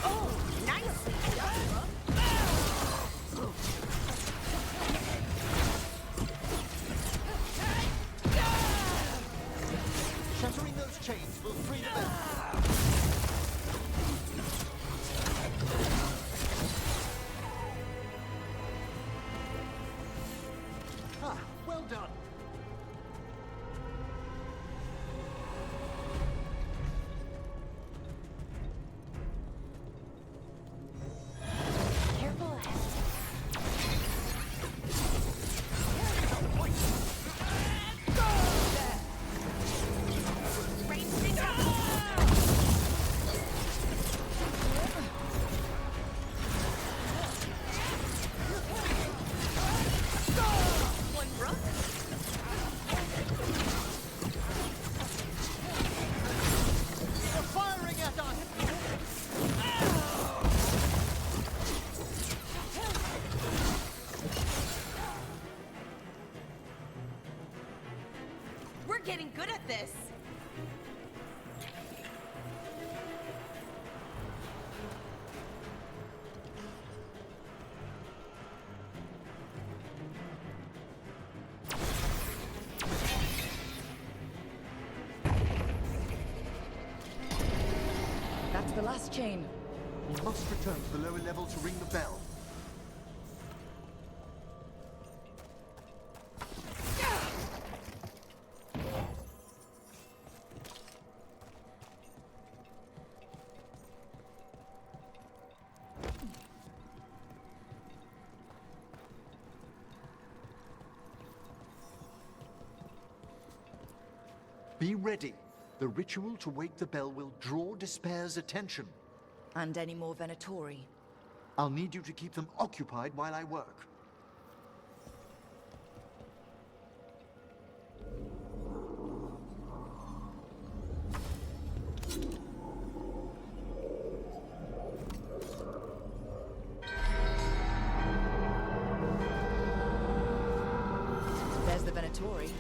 Oh, nicely done. getting good at this. That's the last chain. We must return to the lower level to ring the bell. Be ready. The ritual to wake the bell will draw Despair's attention. And any more Venatori. I'll need you to keep them occupied while I work. There's the Venatori.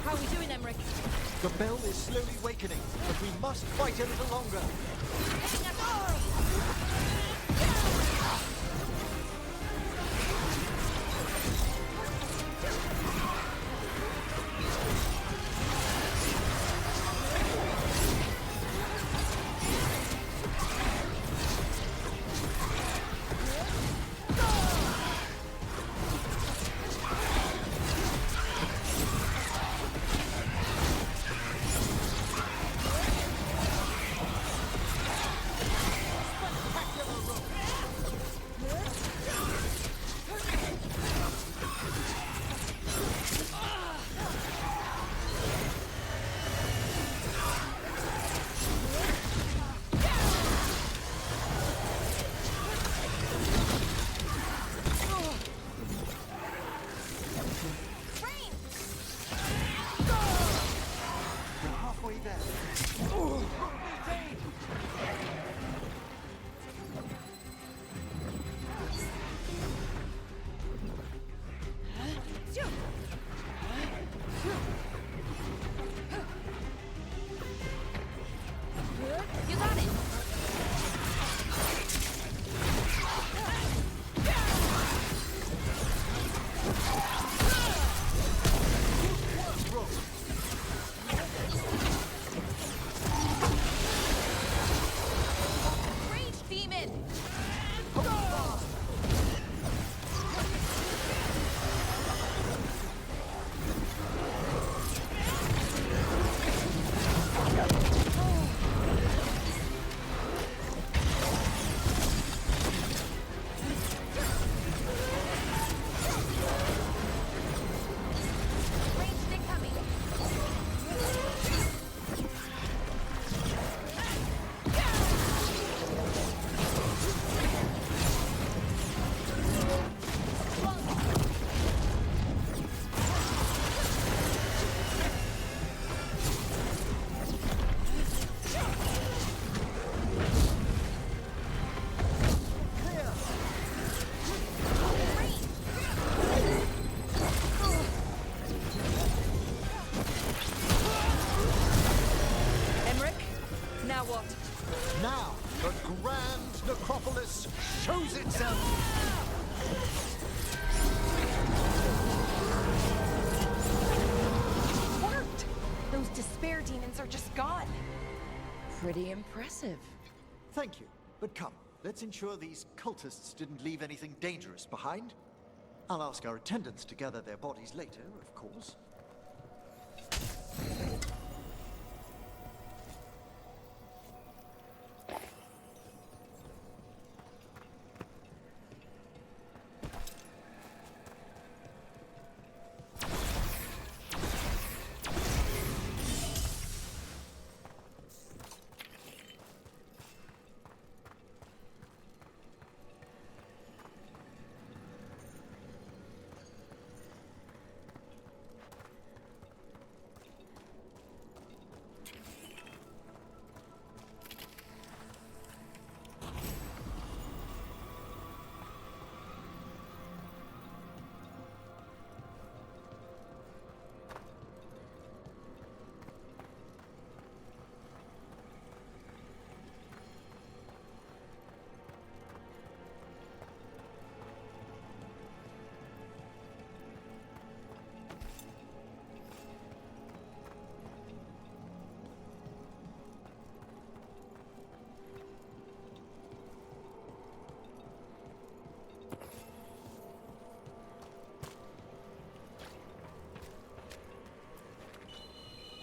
How are we doing, Emmerich? The bell is slowly wakening, but we must fight a little longer. You got it! Rage demon! Now what? Now, the Grand Necropolis shows itself! Worked! Those despair demons are just gone. Pretty impressive. Thank you, but come, let's ensure these cultists didn't leave anything dangerous behind. I'll ask our attendants to gather their bodies later, of course.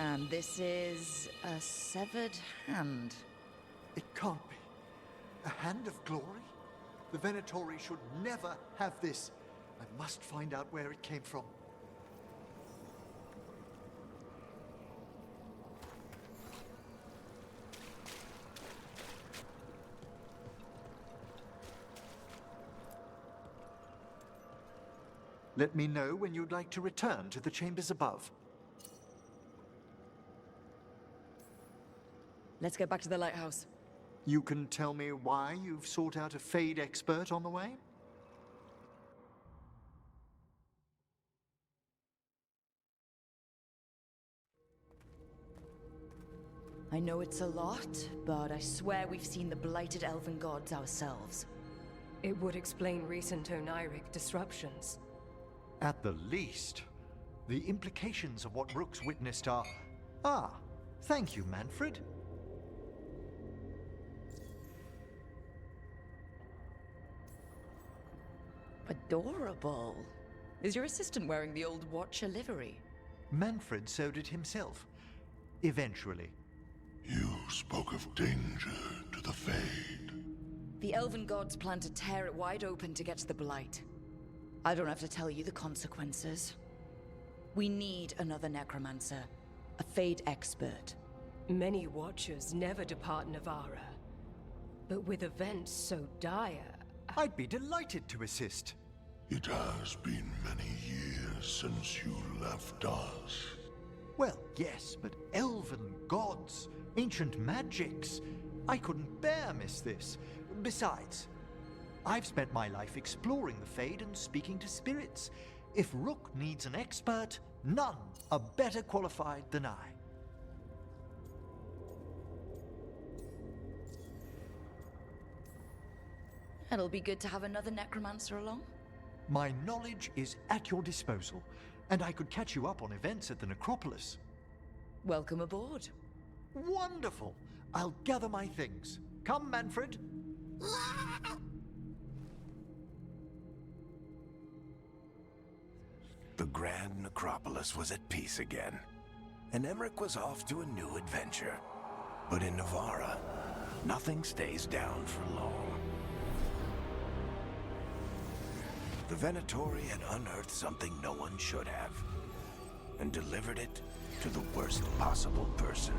And this is a severed hand. It can't be. A hand of glory? The Venatori should never have this. I must find out where it came from. Let me know when you'd like to return to the chambers above. Let's get back to the lighthouse. You can tell me why you've sought out a Fade expert on the way? I know it's a lot, but I swear we've seen the blighted elven gods ourselves. It would explain recent Oniric disruptions. At the least. The implications of what Rook's witnessed are... Ah, thank you, Manfred. Adorable. Is your assistant wearing the old Watcher livery? Manfred sewed it himself. Eventually. You spoke of danger to the Fade. The elven gods plan to tear it wide open to get to the Blight. I don't have to tell you the consequences. We need another necromancer. A Fade expert. Many Watchers never depart Navarra. But with events so dire... I'd be delighted to assist. It has been many years since you left us. Well, yes, but elven gods, ancient magics. I couldn't bear miss this. Besides, I've spent my life exploring the Fade and speaking to spirits. If Rook needs an expert, none are better qualified than I. It'll be good to have another necromancer along. My knowledge is at your disposal, and I could catch you up on events at the necropolis. Welcome aboard. Wonderful! I'll gather my things. Come, Manfred. The Grand Necropolis was at peace again, and Emmerich was off to a new adventure. But in Navarra, nothing stays down for long. The Venatori had unearthed something no one should have, and delivered it to the worst possible person.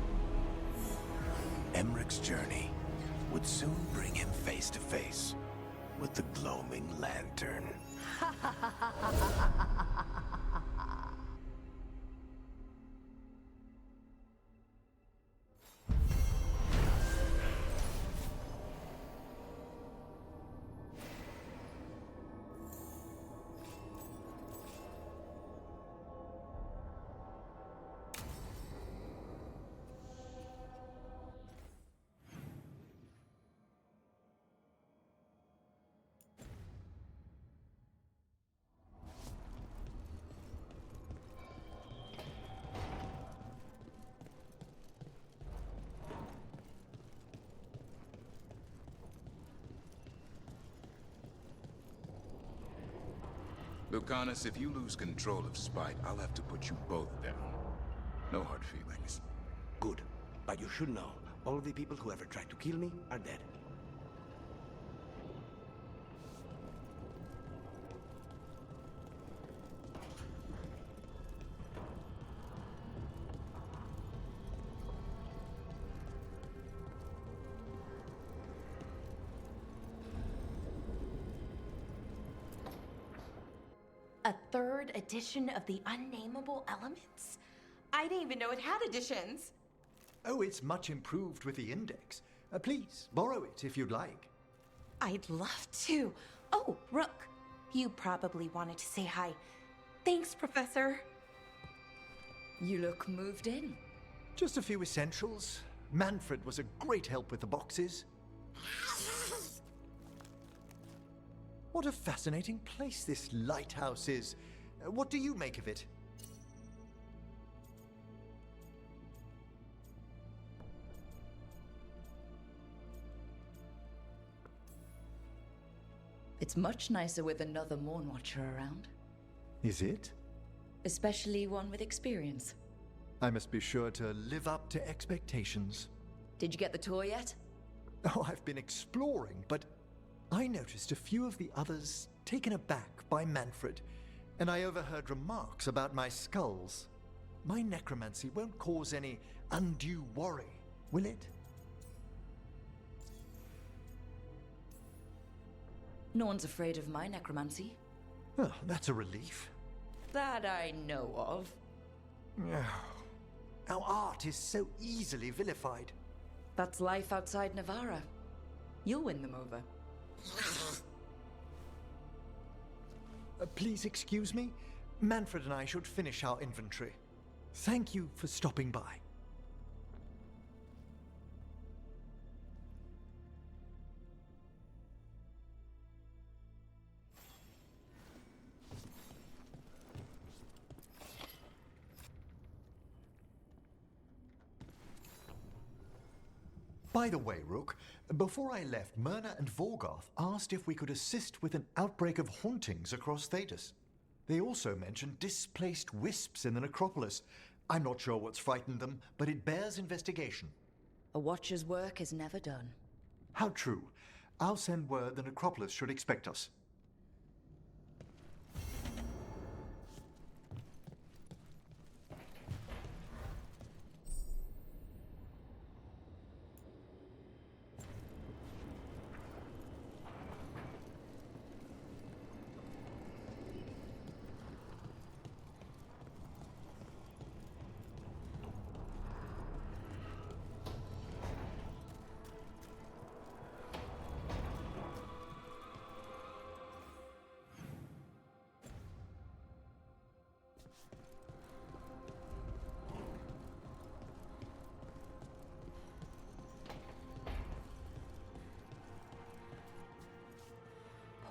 Emmerich's journey would soon bring him face to face with the gloaming lantern. Lucanus, if you lose control of Spite, I'll have to put you both down. No hard feelings. Good. But you should know, all of the people who ever tried to kill me are dead. A third edition of the Unnameable Elements? I didn't even know it had editions. Oh, it's much improved with the index. Please, borrow it if you'd like. I'd love to. Oh, Rook, you probably wanted to say hi. Thanks, Professor. You look moved in. Just a few essentials. Manfred was a great help with the boxes. What a fascinating place this lighthouse is. What do you make of it? It's much nicer with another Morn Watcher around. Is it? Especially one with experience. I must be sure to live up to expectations. Did you get the tour yet? Oh, I've been exploring, but I noticed a few of the others taken aback by Manfred, and I overheard remarks about my skulls. My necromancy won't cause any undue worry, will it? No one's afraid of my necromancy. Oh, that's a relief. That I know of. Our art is so easily vilified. That's life outside Navarra. You'll win them over. Please excuse me. Manfred and I should finish our inventory. Thank you for stopping by. By the way, Rook, before I left, Myrna and Veilguard asked if we could assist with an outbreak of hauntings across Thedas. They also mentioned displaced wisps in the necropolis. I'm not sure what's frightened them, but it bears investigation. A watcher's work is never done. How true. I'll send word the necropolis should expect us.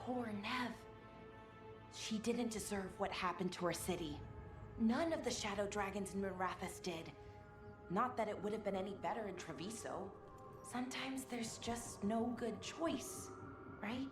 Poor Nev. She didn't deserve what happened to her city. None of the Shadow Dragons in Minrathous did. Not that it would have been any better in Treviso. Sometimes there's just no good choice, right?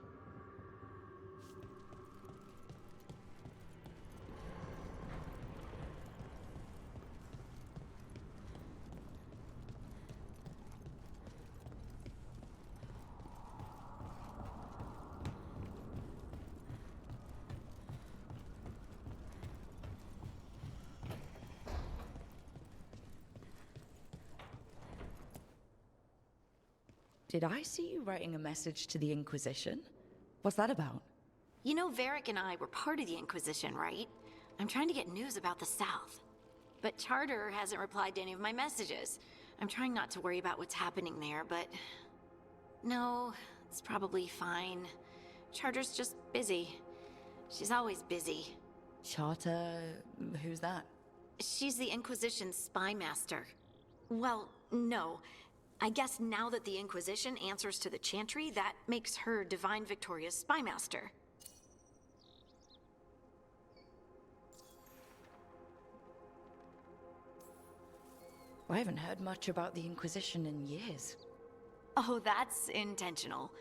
Did I see you writing a message to the Inquisition? What's that about? You know, Varric and I were part of the Inquisition, right? I'm trying to get news about the South. But Charter hasn't replied to any of my messages. I'm trying not to worry about what's happening there, but... No, it's probably fine. Charter's just busy. She's always busy. Charter... who's that? She's the Inquisition's spy master. Well, no. I guess now that the Inquisition answers to the Chantry, that makes her Divine Victoria's spy master. I haven't heard much about the Inquisition in years. Oh, that's intentional.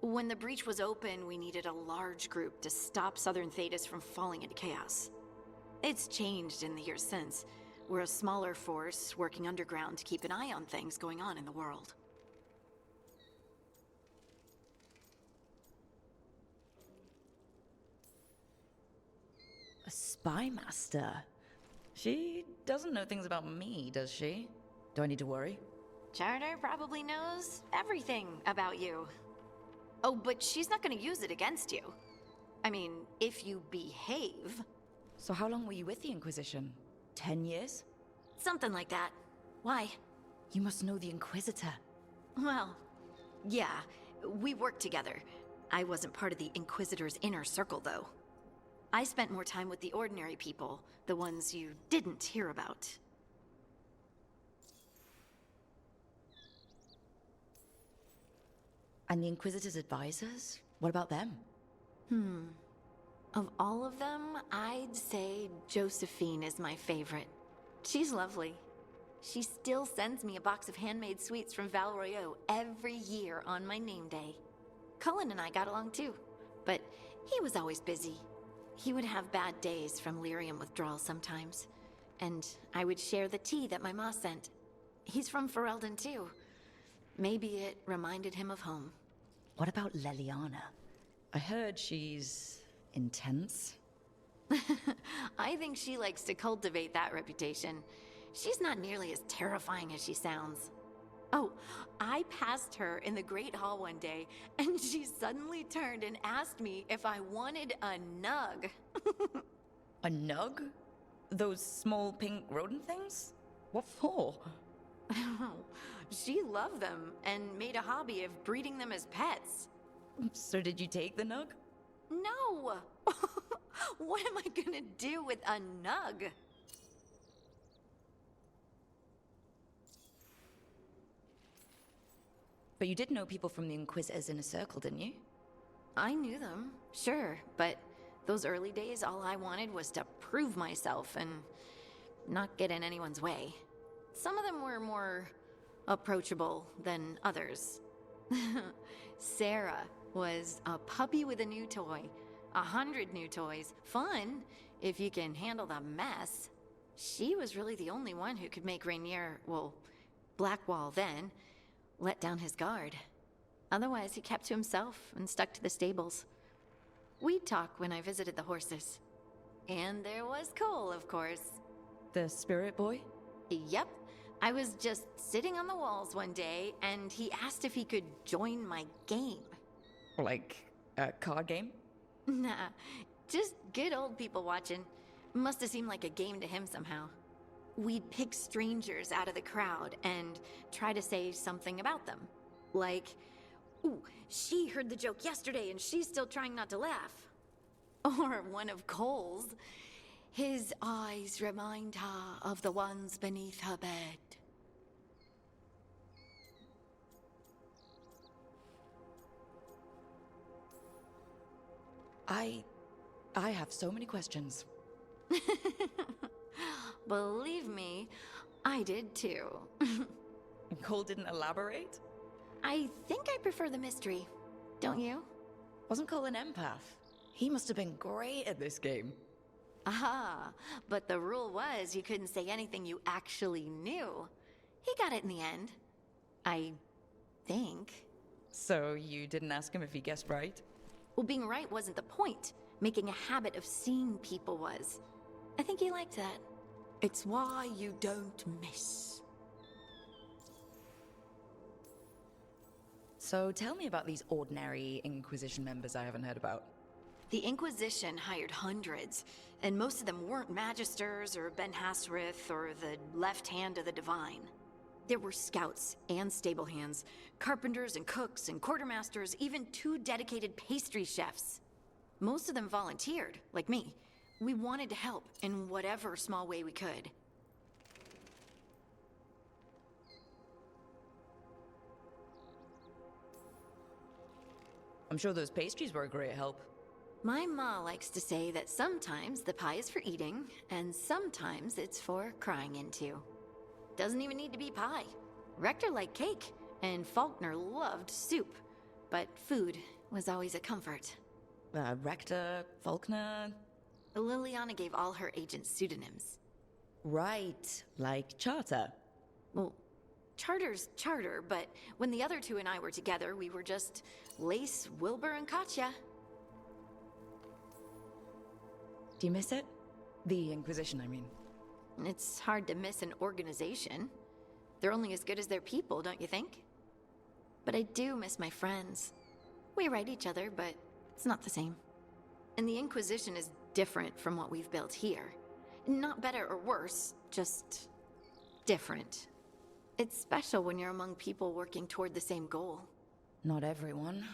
When the breach was open, we needed a large group to stop Southern Thedas from falling into chaos. It's changed in the years since. We're a smaller force working underground to keep an eye on things going on in the world. A spy master? She doesn't know things about me, does she? Do I need to worry? Charter probably knows everything about you. Oh, but she's not gonna use it against you. I mean, if you behave. So how long were you with the Inquisition? 10 years? Something like that. Why? You must know the Inquisitor. Well, yeah, we worked together. I wasn't part of the Inquisitor's inner circle, though. I spent more time with the ordinary people, the ones you didn't hear about. And the Inquisitor's advisors? What about them? Of all of them, I'd say Josephine is my favorite. She's lovely. She still sends me a box of handmade sweets from Val Royeaux every year on my name day. Cullen and I got along too, but he was always busy. He would have bad days from lyrium withdrawal sometimes, and I would share the tea that my ma sent. He's from Ferelden too. Maybe it reminded him of home. What about Leliana? I heard she's intense. I think she likes to cultivate that reputation. She's not nearly as terrifying as she sounds. Oh, I passed her in the Great Hall one day, and she suddenly turned and asked me if I wanted a nug. A nug? Those small pink rodent things? What for? She loved them and made a hobby of breeding them as pets. So did you take the nug? No! What am I gonna do with a nug? But you did know people from the Inquisitors Inner Circle, didn't you? I knew them, sure, but those early days, all I wanted was to prove myself and not get in anyone's way. Some of them were more approachable than others. Sarah was a puppy with a new toy. 100 new toys. Fun, if you can handle the mess. She was really the only one who could make Rainier, well, Blackwall then, let down his guard. Otherwise, he kept to himself and stuck to the stables. We'd talk when I visited the horses. And there was Cole, of course. The spirit boy? Yep. I was just sitting on the walls one day, and he asked if he could join my game. Like a card game? Nah, just good old people watching. Must have seemed like a game to him somehow. We'd pick strangers out of the crowd and try to say something about them. Like, ooh, she heard the joke yesterday and she's still trying not to laugh. Or one of Cole's. His eyes remind her of the ones beneath her bed. I have so many questions. Believe me, I did too. Cole didn't elaborate? I think I prefer the mystery. Don't you? Wasn't Cole an empath? He must have been great at this game. Ah, but the rule was you couldn't say anything you actually knew. He got it in the end. I think. So you didn't ask him if he guessed right? Well, being right wasn't the point. Making a habit of seeing people was. I think he liked that. It's why you don't miss. So tell me about these ordinary Inquisition members I haven't heard about. The Inquisition hired hundreds, and most of them weren't Magisters or Ben Hasrith or the left hand of the Divine. There were scouts and stable hands, carpenters and cooks and quartermasters, even 2 dedicated pastry chefs. Most of them volunteered, like me. We wanted to help in whatever small way we could. I'm sure those pastries were a great help. My ma likes to say that sometimes the pie is for eating, and sometimes it's for crying into. Doesn't even need to be pie. Rector liked cake, and Faulkner loved soup. But food was always a comfort. Rector, Faulkner... Liliana gave all her agents pseudonyms. Right, like Charter. Well, Charter's Charter, but when the other 2 and I were together, we were just Lace, Wilbur, and Katya. Do you miss it? The Inquisition, I mean. It's hard to miss an organization. They're only as good as their people, don't you think? But I do miss my friends. We write each other, but it's not the same. And the Inquisition is different from what we've built here. Not better or worse, just different. It's special when you're among people working toward the same goal. Not everyone.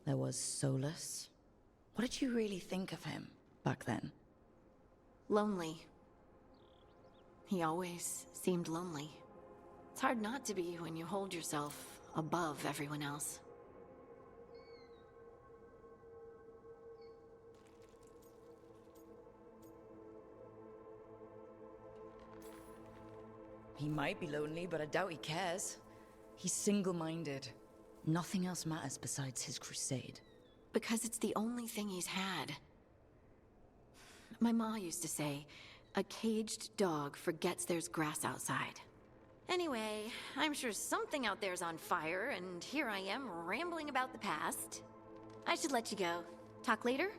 There was Solus. What did you really think of him back then? Lonely. He always seemed lonely. It's hard not to be when you hold yourself above everyone else. He might be lonely, but I doubt he cares. He's single-minded. Nothing else matters besides his crusade. Because it's the only thing he's had. My ma used to say, A caged dog forgets there's grass outside. Anyway, I'm sure something out there's on fire, and here I am rambling about the past. I should let you go. Talk later?